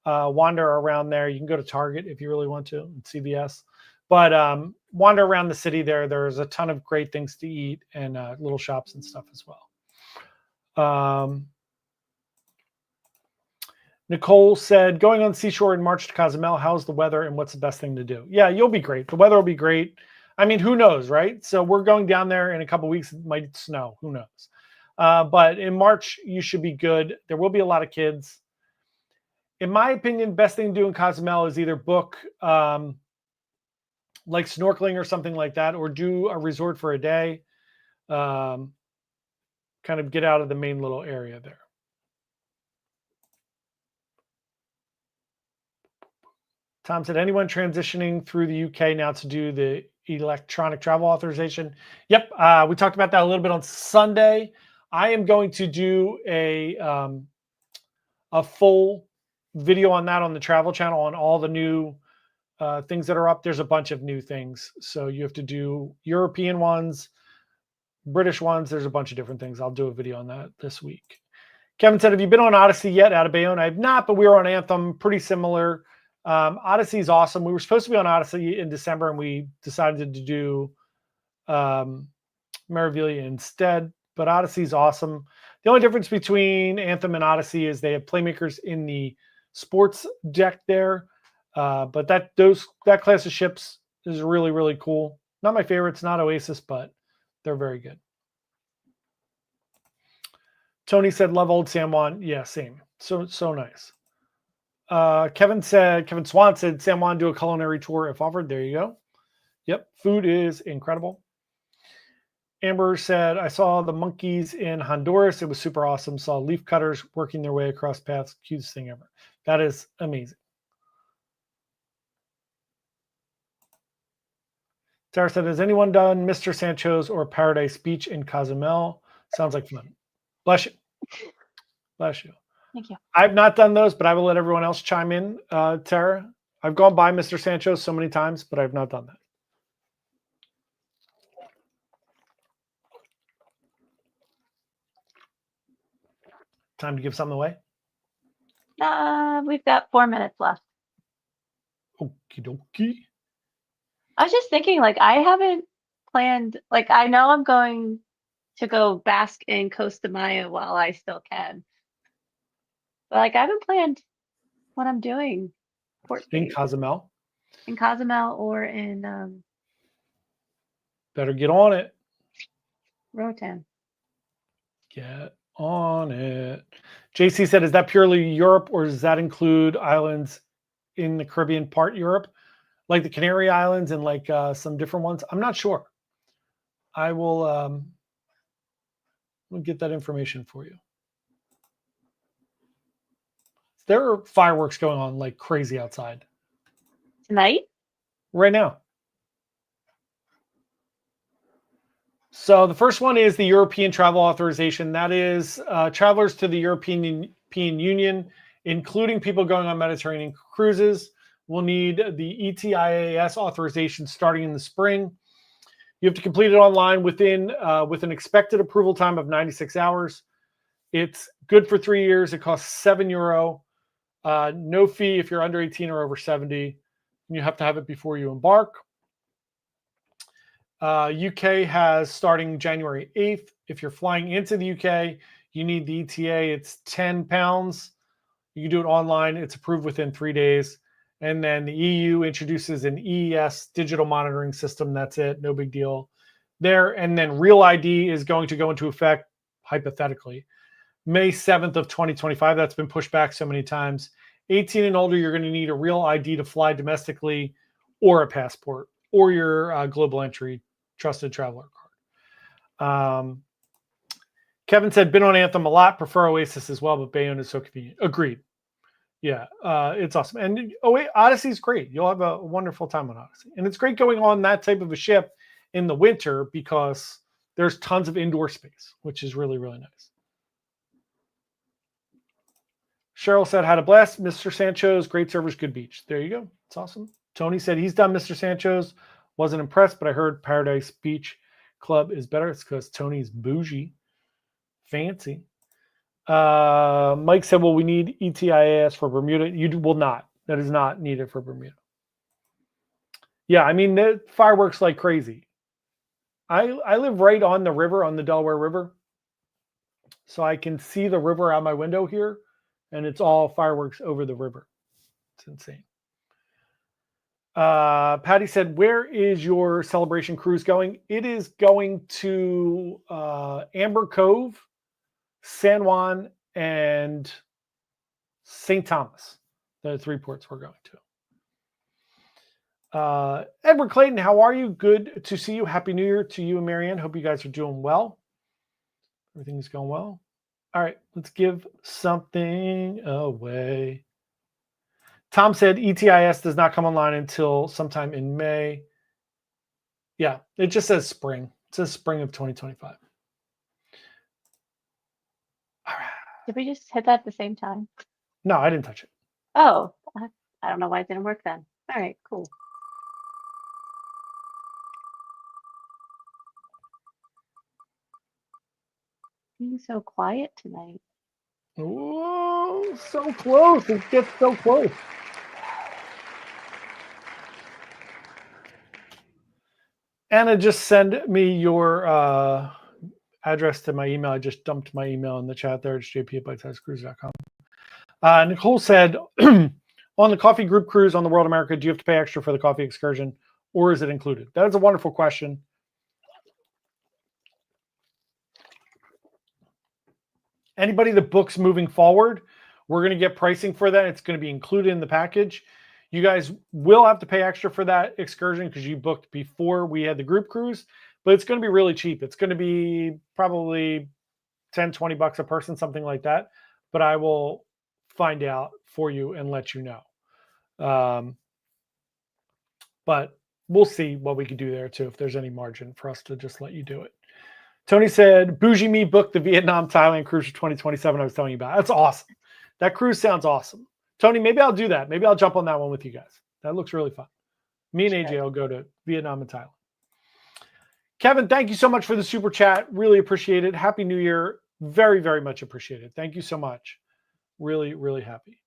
wander around there. You can go to Target if you really want to, and CVS. But wander around the city there. There's a ton of great things to eat and little shops and stuff as well. Nicole said, going on seashore in March to Cozumel, how's the weather and what's the best thing to do? Yeah, you'll be great. The weather will be great. I mean, who knows, right? So we're going down there in a couple of weeks. It might snow. Who knows? But in March, you should be good. There will be a lot of kids. In my opinion, best thing to do in Cozumel is either book like snorkeling or something like that, or do a resort for a day. Kind of get out of the main little area there. Tom said, anyone transitioning through the UK now to do the electronic travel authorization? Yep. We talked about that a little bit on Sunday. I am going to do a full video on that on the travel channel on all the new things that are up. There's a bunch of new things. So you have to do European ones, British ones. There's a bunch of different things. I'll do a video on that this week. Kevin said, have you been on Odyssey yet out of Bayonne? I have not, but we were on Anthem, pretty similar. Odyssey is awesome. We were supposed to be on Odyssey in December, and we decided to do Meraviglia instead. But Odyssey is awesome. The only difference between Anthem and Odyssey is they have playmakers in the sports deck there. But that class of ships is really, really cool. Not my favorite. It's not Oasis, but they're very good. Tony said, love old San Juan. Yeah, same. So nice. Kevin Swan said, San Juan, do a culinary tour if offered. There you go. Yep. Food is incredible. Amber said, I saw the monkeys in Honduras. It was super awesome. Saw leaf cutters working their way across paths. Cutest thing ever. That is amazing. Sarah said, has anyone done Mr. Sancho's or Paradise Beach in Cozumel? Sounds like fun. Bless you. Bless you. Thank you. I've not done those, but I will let everyone else chime in. Tara, I've gone by Mr. Sancho's so many times, but I've not done that. Time to give something away? We've got 4 minutes left. Okie dokie. I was just thinking, like, I haven't planned, like, I know I'm going to go bask in Costa Maya while I still can. But, like, I haven't planned what I'm doing. In Cozumel? In Cozumel or in... Better get on it. Roatan. Get on it. JC said, is that purely Europe or does that include islands in the Caribbean part Europe? Like the Canary Islands and like some different ones? I'm not sure. I will we'll get that information for you. There are fireworks going on like crazy outside. Tonight? Right now. So the first one is the European travel authorization. That is travelers to the European Union, including people going on Mediterranean cruises, will need the ETIAS authorization starting in the spring. You have to complete it online with an expected approval time of 96 hours. It's good for 3 years. It costs €7. No fee if you're under 18 or over 70. You have to have it before you embark. UK has starting January 8th. If you're flying into the UK, you need the ETA. It's £10. You can do it online. It's approved within 3 days. And then the EU introduces an EES digital monitoring system. That's it. No big deal there. And then Real ID is going to go into effect, hypothetically, May 7th of 2025. That's been pushed back so many times. 18 and older, you're going to need a Real ID to fly domestically or a passport or your global entry trusted traveler card. Kevin said, been on Anthem a lot, prefer Oasis as well, but Bayonne is so convenient. Agreed. Yeah, it's awesome. And Odyssey's great. You'll have a wonderful time on Odyssey. And it's great going on that type of a ship in the winter because there's tons of indoor space, which is really, really nice. Cheryl said, had a blast. Mr. Sancho's, great servers, good beach. There you go. It's awesome. Tony said he's done Mr. Sancho's. Wasn't impressed, but I heard Paradise Beach Club is better. It's because Tony's bougie. Fancy. Mike said, well, we need ETIAS for Bermuda. You will not. That is not needed for Bermuda. Yeah, I mean, the fireworks like crazy. I live right on the river, on the Delaware River. So I can see the river out my window here, and it's all fireworks over the river. It's insane. Patty said, where is your celebration cruise going? It is going to Amber Cove, San Juan, and St. Thomas. The 3 ports we're going to. Edward Clayton, how are you? Good to see you. Happy New Year to you and Marianne. Hope you guys are doing well. Everything's going well. All right, let's give something away. Tom said ETIS does not come online until sometime in May. Yeah, it just says spring. It says spring of 2025. All right. Did we just hit that at the same time? No, I didn't touch it. Oh, I don't know why it didn't work then. All right, cool. Being so quiet tonight. Whoa, so close. It gets so close. Anna, just send me your address to my email. I just dumped my email in the chat there. It's jp@bytesizecruise.com. Nicole said, on the coffee group cruise on the World America, do you have to pay extra for the coffee excursion, or is it included? That is a wonderful question. Anybody that books moving forward, we're going to get pricing for that. It's going to be included in the package. You guys will have to pay extra for that excursion because you booked before we had the group cruise, but it's going to be really cheap. It's going to be probably 10, 20 bucks a person, something like that. But I will find out for you and let you know. But we'll see what we can do there too, if there's any margin for us to just let you do it. Tony said, Bougie Me booked the Vietnam, Thailand cruise for 2027 I was telling you about. That's awesome. That cruise sounds awesome. Tony, maybe I'll do that. Maybe I'll jump on that one with you guys. That looks really fun. Me and AJ will go to Vietnam and Thailand. Kevin, thank you so much for the super chat. Really appreciate it. Happy New Year. Very, very much appreciated. Thank you so much. Really, really happy.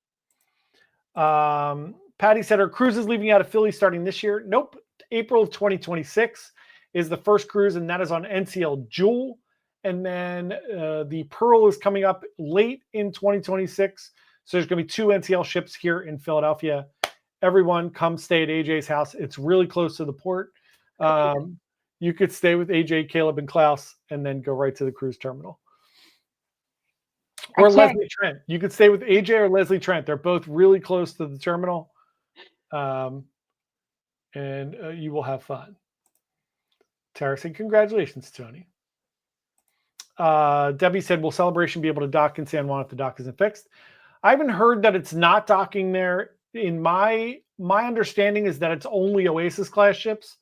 Patty said her cruise is leaving out of Philly starting this year. Nope. April of 2026 is the first cruise, and that is on NCL Jewel. And then the Pearl is coming up late in 2026. So there's going to be 2 NCL ships here in Philadelphia. Everyone come stay at AJ's house. It's really close to the port. You could stay with AJ, Caleb, and Klaus, and then go right to the cruise terminal. Or Leslie Trent. You could stay with AJ or Leslie Trent. They're both really close to the terminal. And you will have fun. Tara said, congratulations, Tony. Debbie said, will Celebration be able to dock in San Juan if the dock isn't fixed? I haven't heard that it's not docking there. In my understanding is that it's only Oasis class ships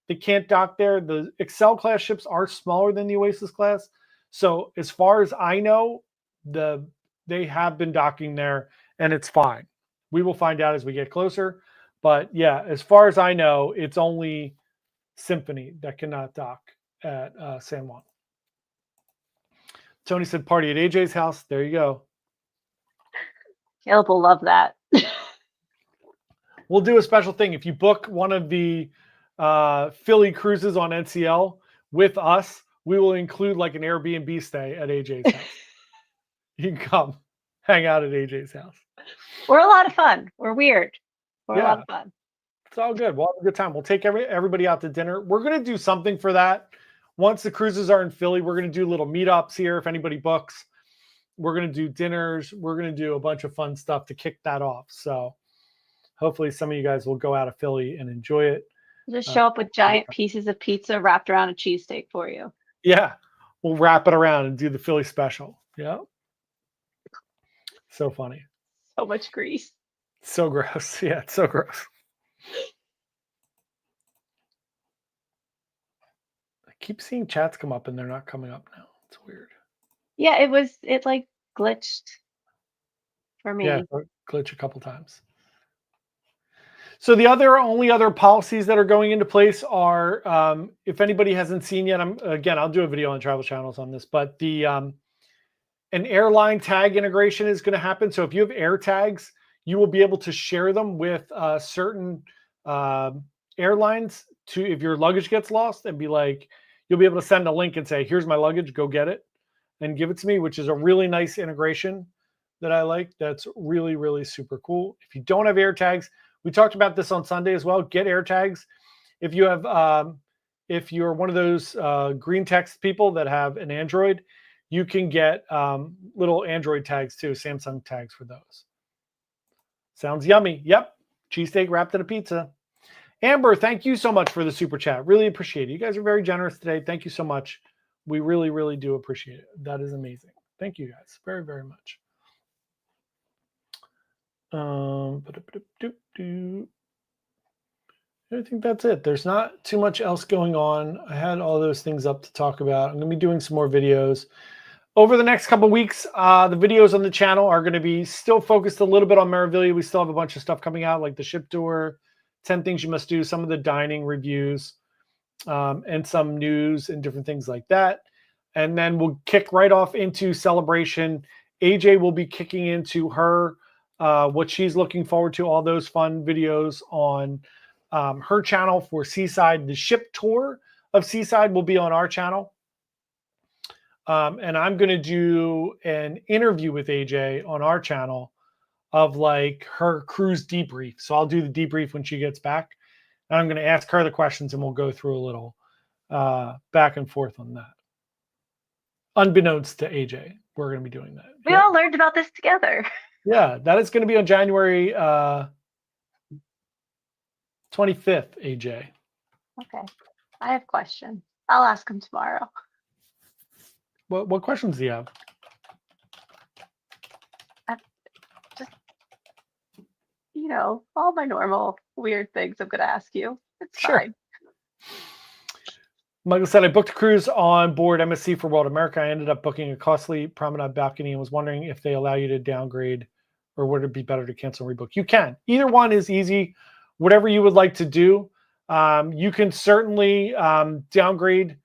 that can't dock there. The Excel class ships are smaller than the Oasis class. So as far as I know, they have been docking there and it's fine. We will find out as we get closer. But yeah, as far as I know, it's only Symphony that cannot dock at San Juan. Tony said party at AJ's house. There you go. Caleb will love that. We'll do a special thing. If you book one of the Philly cruises on NCL with us, we will include like an Airbnb stay at AJ's house. You can come hang out at AJ's house. We're a lot of fun. We're weird. We're a lot of fun. It's all good. We'll have a good time. We'll take everybody out to dinner. We're going to do something for that. Once the cruises are in Philly, we're going to do little meetups here if anybody books. We're going to do dinners. We're going to do a bunch of fun stuff to kick that off. So hopefully some of you guys will go out of Philly and enjoy it. We'll just show up with giant pieces of pizza wrapped around a cheesesteak for you. Yeah. we'll wrap it around and do the Philly special. Yeah. So funny. So much grease. So gross. Yeah, it's so gross. I keep seeing chats come up and they're not coming up now. It's weird. Yeah, it like glitched for me. Yeah, glitch a couple times. So the only other policies that are going into place are, if anybody hasn't seen yet, I'll do a video on travel channels on this, but an airline tag integration is going to happen. So if you have air tags, you will be able to share them with certain airlines if your luggage gets lost, and you'll be able to send a link and say, here's my luggage, go get it and give it to me, which is a really nice integration that I like. That's really, really super cool. If you don't have air tags, we talked about this on Sunday as well. Get air tags. If you have, if you're one of those green text people that have an Android, you can get little Android tags too, Samsung tags for those. Sounds yummy. Yep. Cheesesteak wrapped in a pizza. Amber, thank you so much for the super chat. Really appreciate it. You guys are very generous today. Thank you so much. We really, really do appreciate it. That is amazing. Thank you guys very, very much. I think that's it. There's not too much else going on. I had all those things up to talk about. I'm going to be doing some more videos over the next couple of weeks. The videos on the channel are going to be still focused a little bit on Meraviglia. We still have a bunch of stuff coming out, like the ship tour, 10 things you must do, some of the dining reviews, and some news and different things like that. And then we'll kick right off into Celebration. AJ will be kicking into her what she's looking forward to, all those fun videos on her channel for Seaside. The ship tour of Seaside will be on our channel. And I'm going to do an interview with AJ on our channel of like her cruise debrief. So I'll do the debrief when she gets back. And I'm going to ask her the questions and we'll go through a little back and forth on that. Unbeknownst to AJ, we're going to be doing that. We all learned about this together. Yeah, that is going to be on January 25th, AJ. Okay. I have questions. I'll ask him tomorrow. What questions do you have? Just, all my normal weird things I'm going to ask you. It's fine. Michael said, I booked a cruise on board MSC for World America. I ended up booking a costly promenade balcony and was wondering if they allow you to downgrade, or would it be better to cancel and rebook? You can. Either one is easy. Whatever you would like to do. You can certainly downgrade.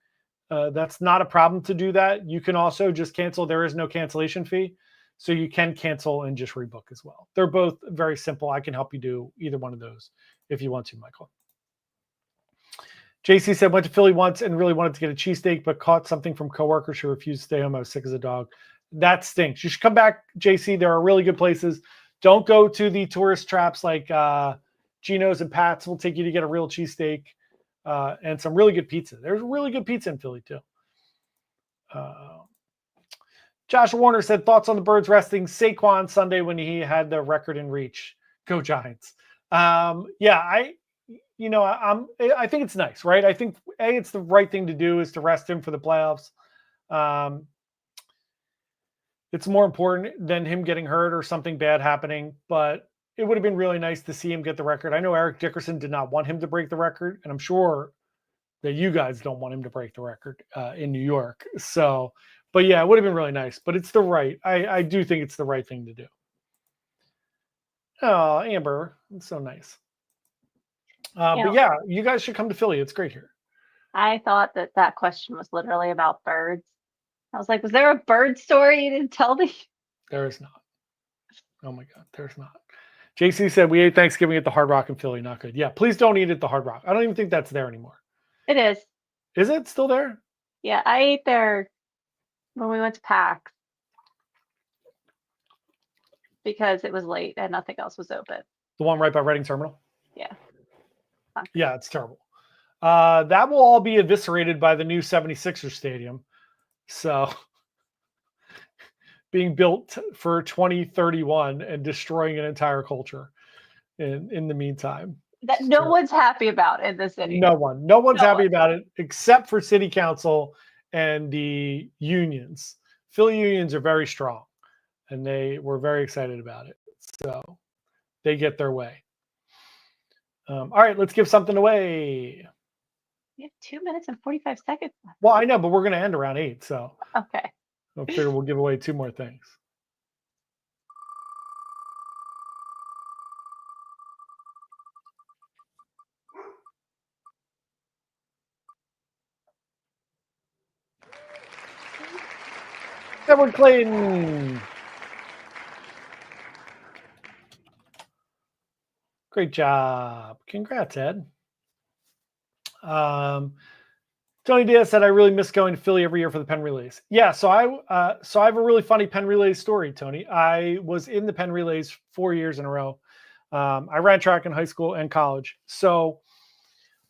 That's not a problem to do that. You can also just cancel. There is no cancellation fee. So you can cancel and just rebook as well. They're both very simple. I can help you do either one of those if you want to, Michael. JC said, went to Philly once and really wanted to get a cheesesteak, but caught something from coworkers. She refused to stay home. I was sick as a dog. That stinks. You should come back, JC. There are really good places. Don't go to the tourist traps like Gino's and Pat's. Will take you to get a real cheesesteak and some really good pizza. There's really good pizza in Philly too. Josh Warner said, thoughts on the Birds resting Saquon Sunday when he had the record in reach. Go Giants. I think it's nice, right? I think it's the right thing to do is to rest him for the playoffs. It's more important than him getting hurt or something bad happening, but it would have been really nice to see him get the record. I know Eric Dickerson did not want him to break the record, and I'm sure that you guys don't want him to break the record in New York. So, but yeah, it would have been really nice, but it's I do think it's the right thing to do. Oh, Amber, it's so nice. But yeah, you guys should come to Philly. It's great here. I thought that question was literally about birds. I was like, was there a bird story you didn't tell me? There is not. Oh my God, there's not. JC said, we ate Thanksgiving at the Hard Rock in Philly. Not good. Yeah, please don't eat at the Hard Rock. I don't even think that's there anymore. It is. Is it still there? Yeah, I ate there when we went to PAX because it was late and nothing else was open. The one right by Reading Terminal? Yeah. Yeah, it's terrible. That will all be eviscerated by the new 76ers stadium. So being built for 2031 and destroying an entire culture in the meantime. That no one's happy about in the city. No one's happy about it except for city council and the unions. Philly unions are very strong, and they were very excited about it. So they get their way. All right, let's give something away. We have 2 minutes and 45 seconds left. Well, I know, but we're going to end around 8, so Okay. I figure we'll give away 2 more things. Edward Clayton. Great job. Congrats, Ed. Tony Diaz said, I really miss going to Philly every year for the Penn Relays. Yeah, so I have a really funny Penn Relays story, Tony. I was in the Penn Relays 4 years in a row. I ran track in high school and college. So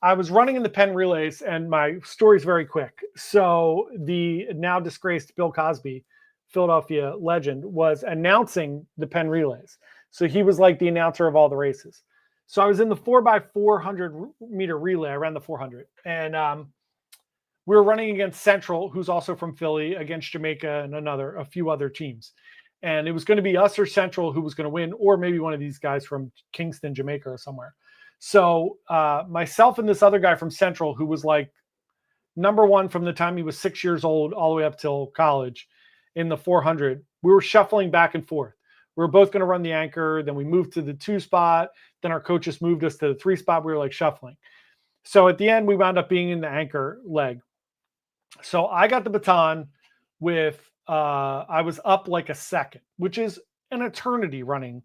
I was running in the Penn Relays, and my story's very quick. So the now disgraced Bill Cosby, Philadelphia legend, was announcing the Penn Relays. So he was like the announcer of all the races. So I was in the 4x400 meter relay. I ran the 400. And we were running against Central, who's also from Philly, against Jamaica and a few other teams. And it was going to be us or Central who was going to win, or maybe one of these guys from Kingston, Jamaica or somewhere. So myself and this other guy from Central, who was like number one from the time he was 6 years old all the way up till college in the 400, we were shuffling back and forth. We were both going to run the anchor. Then we moved to the 2 spot. Then our coaches moved us to the 3 spot. We were like shuffling. So at the end, we wound up being in the anchor leg. So I got the baton with, I was up like a second, which is an eternity running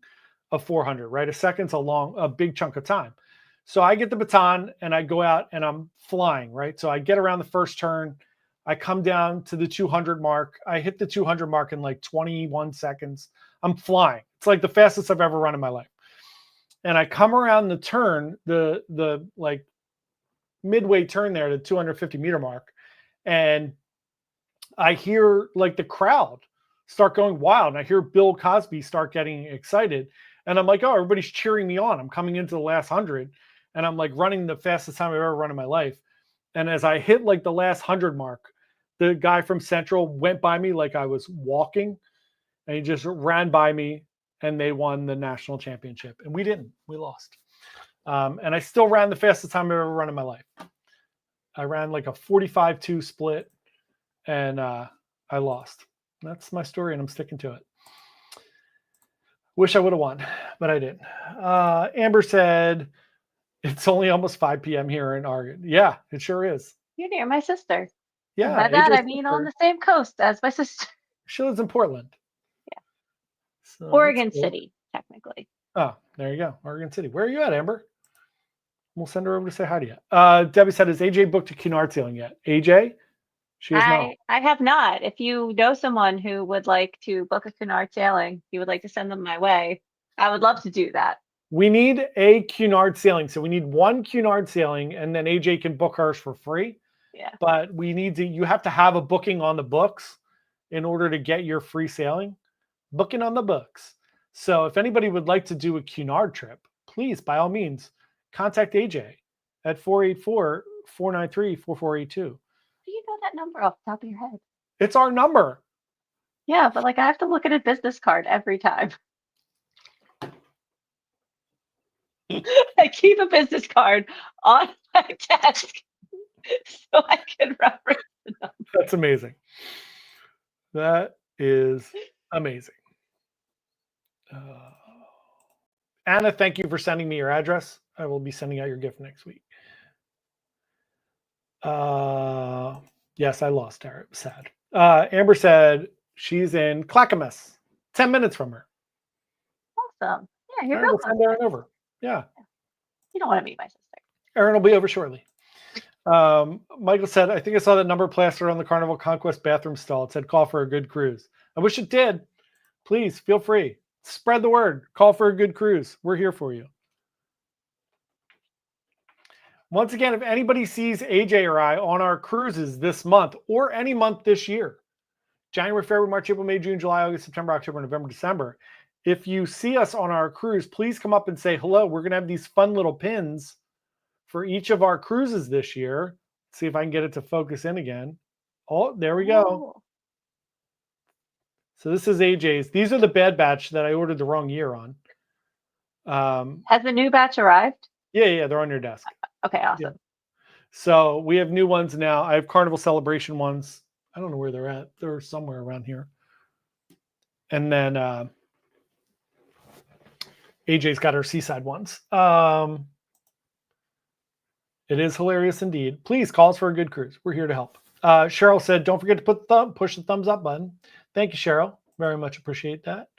a 400, right? A second's a big chunk of time. So I get the baton and I go out and I'm flying, right? So I get around the first turn. I come down to the 200 mark. I hit the 200 mark in like 21 seconds. I'm flying. It's like the fastest I've ever run in my life. And I come around the turn, the like midway turn there, the 250 meter mark. And I hear like the crowd start going wild. And I hear Bill Cosby start getting excited. And I'm like, oh, everybody's cheering me on. I'm coming into the last 100. And I'm like running the fastest time I've ever run in my life. And as I hit like the last 100 mark, the guy from Central went by me like I was walking. And he just ran by me. And they won the national championship. And we didn't. We lost. And I still ran the fastest time I've ever run in my life. I ran like a 45-2 split, and I lost. That's my story, and I'm sticking to it. Wish I would have won, but I didn't. Amber said, it's only almost 5 p.m. here in Oregon. Yeah, it sure is. You're near my sister. Yeah. And by that, I mean on the same coast as my sister. She lives in Portland. Yeah. So Oregon City, technically. Oh, there you go. Oregon City. Where are you at, Amber? We'll send her over to say hi to you. Debbie said, is AJ booked a Cunard sailing yet? AJ? She has not. I have not. If you know someone who would like to book a Cunard sailing, you would like to send them my way, I would love to do that. We need a Cunard sailing. So we need one Cunard sailing, and then AJ can book hers for free. Yeah. But you have to have a booking on the books in order to get your free sailing. Booking on the books. So if anybody would like to do a Cunard trip, please, by all means, contact AJ at 484-493-4482. Do you know that number off the top of your head? It's our number. Yeah, but like I have to look at a business card every time. I keep a business card on my desk so I can reference the number. That's amazing. That is amazing. Anna, thank you for sending me your address. I will be sending out your gift next week. Yes, I lost her. It was sad. Amber said she's in Clackamas, 10 minutes from her. Awesome. Yeah, you're We'll welcome. send Erin over. Yeah. You don't want to meet my sister. Erin will be over shortly. Michael said, I think I saw that number plastered on the Carnival Conquest bathroom stall. It said, call for a good cruise. I wish it did. Please feel free. Spread the word. Call for a good cruise. We're here for you. Once again, if anybody sees AJ or I on our cruises this month or any month this year, January, February, March, April, May, June, July, August, September, October, November, December, if you see us on our cruise, please come up and say hello. We're going to have these fun little pins for each of our cruises this year. Let's see if I can get it to focus in again. Oh, there we go. Oh. So this is AJ's. These are the bad batch that I ordered the wrong year on. Has the new batch arrived? Yeah, they're on your desk. Okay, awesome. Yeah. So we have new ones now. I have Carnival Celebration ones. I don't know where they're at. They're somewhere around here. And then AJ's got her Seaside ones. It is hilarious indeed. Please call us for a good cruise. We're here to help. Cheryl said, don't forget to push the thumbs up button. Thank you, Cheryl. Very much appreciate that.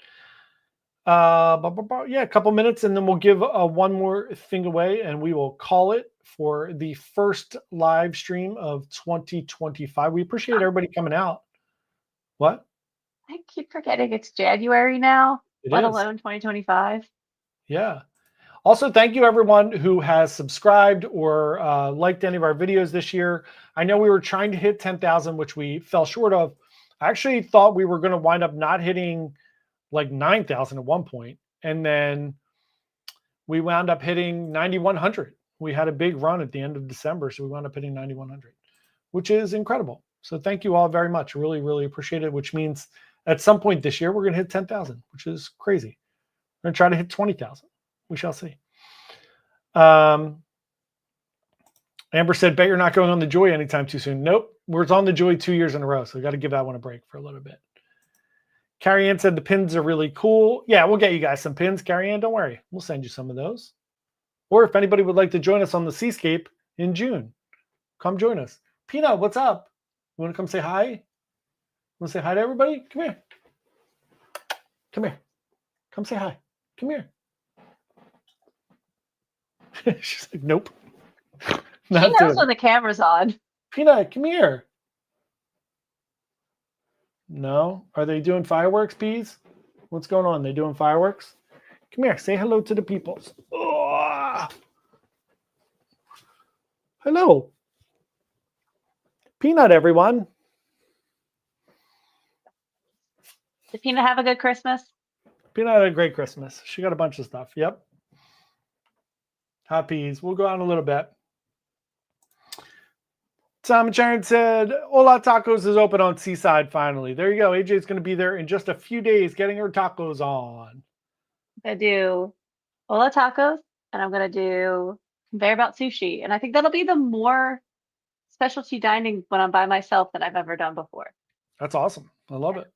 Yeah, a couple minutes, and then we'll give one more thing away, and we will call it for the first live stream of 2025. We appreciate everybody coming out. What? I keep forgetting it's January now, let alone 2025. Yeah. Also, thank you everyone who has subscribed or liked any of our videos this year. I know we were trying to hit 10,000, which we fell short of. I actually thought we were going to wind up not hitting like 9,000 at one point. And then we wound up hitting 9,100. We had a big run at the end of December. So we wound up hitting 9,100, which is incredible. So thank you all very much. Really, really appreciate it, which means at some point this year, we're going to hit 10,000, which is crazy. We're going to try to hit 20,000. We shall see. Amber said, bet you're not going on the Joy anytime too soon. Nope. We're on the Joy 2 years in a row. So we got to give that one a break for a little bit. Carrie Ann said the pins are really cool. Yeah, we'll get you guys some pins. Carrie Ann, don't worry. We'll send you some of those. Or if anybody would like to join us on the Seascape in June, come join us. Peanut, what's up? You want to come say hi? You want to say hi to everybody? Come here. Come here. Come say hi. Come here. She's like, nope. She knows when the camera's on. Peanut, come here. No? Are they doing fireworks, Peas? What's going on? They doing fireworks? Come here. Say hello to the peoples. Oh. Hello. Peanut, everyone. Did Peanut have a good Christmas? Peanut had a great Christmas. She got a bunch of stuff. Yep. Hot peas. We'll go out in a little bit. Tom Sharon said, Hola Tacos is open on Seaside finally. There you go. AJ's going to be there in just a few days getting her tacos on. I'm going to do Hola Tacos, and I'm going to do Conveyor Belt Sushi. And I think that'll be the more specialty dining when I'm by myself than I've ever done before. That's awesome. I love it.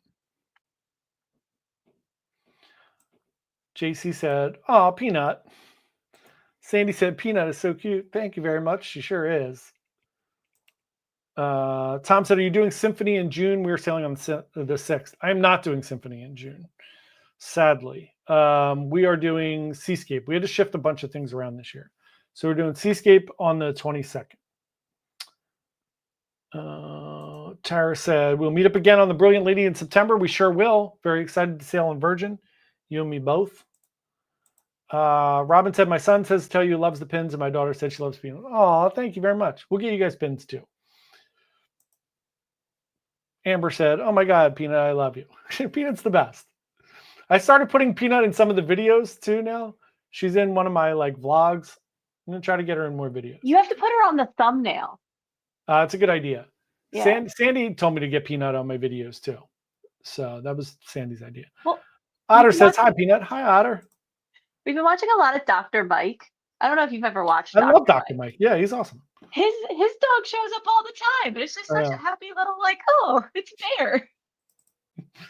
JC said, oh, Peanut. Sandy said, Peanut is so cute. Thank you very much. She sure is. Tom said, are you doing Symphony in June? We were sailing on the 6th. I am not doing Symphony in June, sadly. We are doing Seascape. We had to shift a bunch of things around this year. So we're doing Seascape on the 22nd. Tara said, we'll meet up again on the Brilliant Lady in September. We sure will. Very excited to sail on Virgin. You and me both. Robin said, my son says to tell you he loves the pins, and my daughter said she loves peanut. Oh, thank you very much. We'll get you guys pins too. Amber said, oh my God, Peanut, I love you. Peanut's the best. I started putting Peanut in some of the videos too now. She's in one of my vlogs. I'm going to try to get her in more videos. You have to put her on the thumbnail. It's a good idea. Yeah. Sandy told me to get Peanut on my videos too. So that was Sandy's idea. Well, Otter says, hi, Peanut. Hi, Otter. We've been watching a lot of Dr. Mike. I don't know if you've ever watched I love Dr. Mike. Yeah, he's awesome. His dog shows up all the time. It's just such a happy little oh, it's Bear.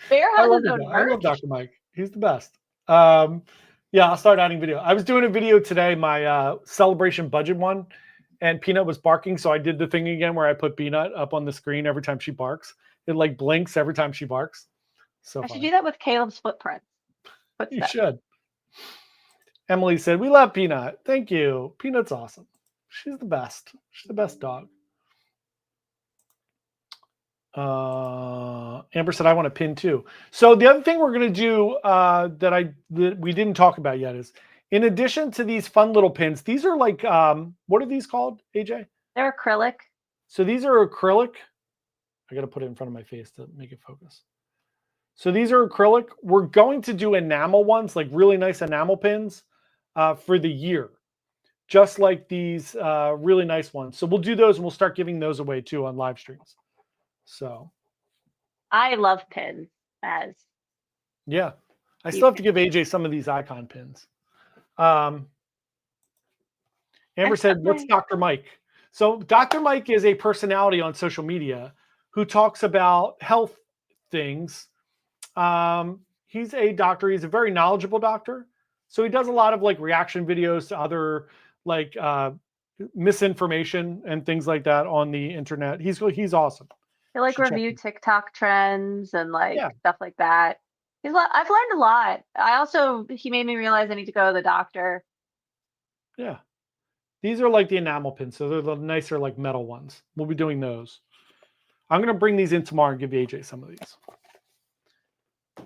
Bear has his own merch. I love Dr. Mike. He's the best. Yeah, I'll start adding video. I was doing a video today, my celebration budget one, and Peanut was barking, so I did the thing again where I put Peanut up on the screen every time she barks. It blinks every time she barks. So I should do that with Caleb's footprints. You should. Emily said, we love Peanut. Thank you. Peanut's awesome. She's the best. She's the best dog. Amber said, I want a pin too. So the other thing we're going to do that we didn't talk about yet is, in addition to these fun little pins, these are what are these called, AJ? They're acrylic. So these are acrylic. I got to put it in front of my face to make it focus. So these are acrylic. We're going to do enamel ones, really nice enamel pins for the year, just like these really nice ones. So we'll do those, and we'll start giving those away too on live streams. So I love pins as yeah, I you still have to can. give AJ some of these icon pins. Amber And said, "What's okay. Dr. Mike?" So Dr. Mike is a personality on social media who talks about health things. He's a doctor. He's a very knowledgeable doctor. So he does a lot of like reaction videos to other like misinformation and things like that on the internet. He's awesome. He'll like Should check review him. TikTok trends and like Yeah, stuff like that. I've learned a lot. He made me realize I need to go to the doctor. yeah. These are like the enamel pins, so they're the nicer like metal ones. We'll be doing those. I'm gonna bring these in tomorrow and give AJ some of these.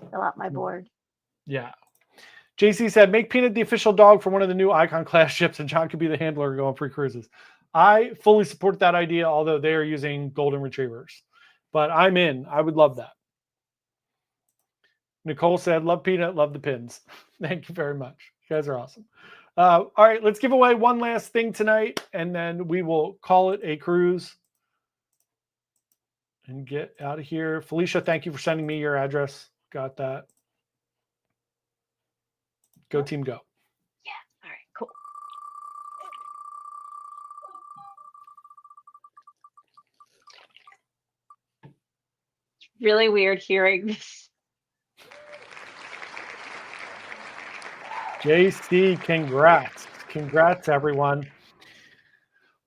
Fill out my board. Yeah. JC said, make Peanut the official dog for one of the new Icon class ships, and John could be the handler going free cruises. I fully support that idea, although they are using golden retrievers. But I'm in. I would love that. Nicole said, love Peanut, love the pins. Thank you very much. You guys are awesome. All right, let's give away one last thing tonight, and then we will call it a cruise and get out of here. Felicia, thank you for sending me your address. Got that. Go team, go. Yeah. All right, cool. It's really weird hearing this. JC, congrats. Congrats, everyone.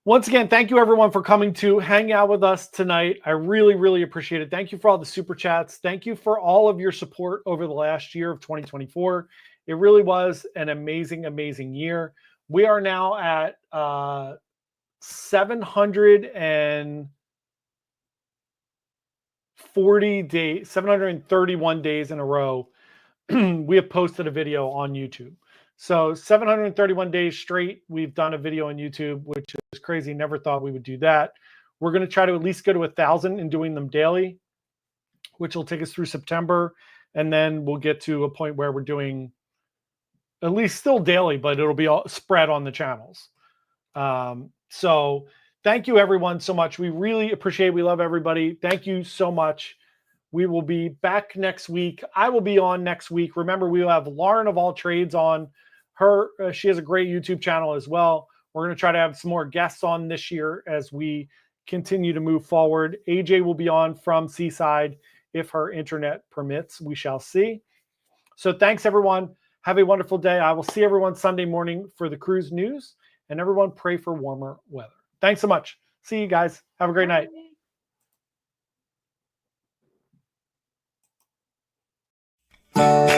Once again, thank you, everyone, for coming to hang out with us tonight. I really, really appreciate it. Thank you for all the super chats. Thank you for all of your support over the last year of 2024. It really was an amazing, amazing year. We are now at 740 days, 731 days in a row. We have posted a video on YouTube. So 731 days straight, we've done a video on YouTube, which is crazy. Never thought we would do that. We're going to try to at least go to 1,000 and doing them daily, which will take us through September. And then we'll get to a point where we're doing at least still daily, but it'll be all spread on the channels. So thank you, everyone, so much. We really appreciate it. We love everybody. Thank you so much. We will be back next week. I will be on next week. Remember, we will have Lauren of All Trades on. She has a great YouTube channel as well. We're going to try to have some more guests on this year as we continue to move forward. AJ will be on from Seaside if her internet permits. We shall see. So thanks, everyone. Have a wonderful day. I will see everyone Sunday morning for the cruise news. And everyone pray for warmer weather. Thanks so much. See you guys. Have a great night. Bye.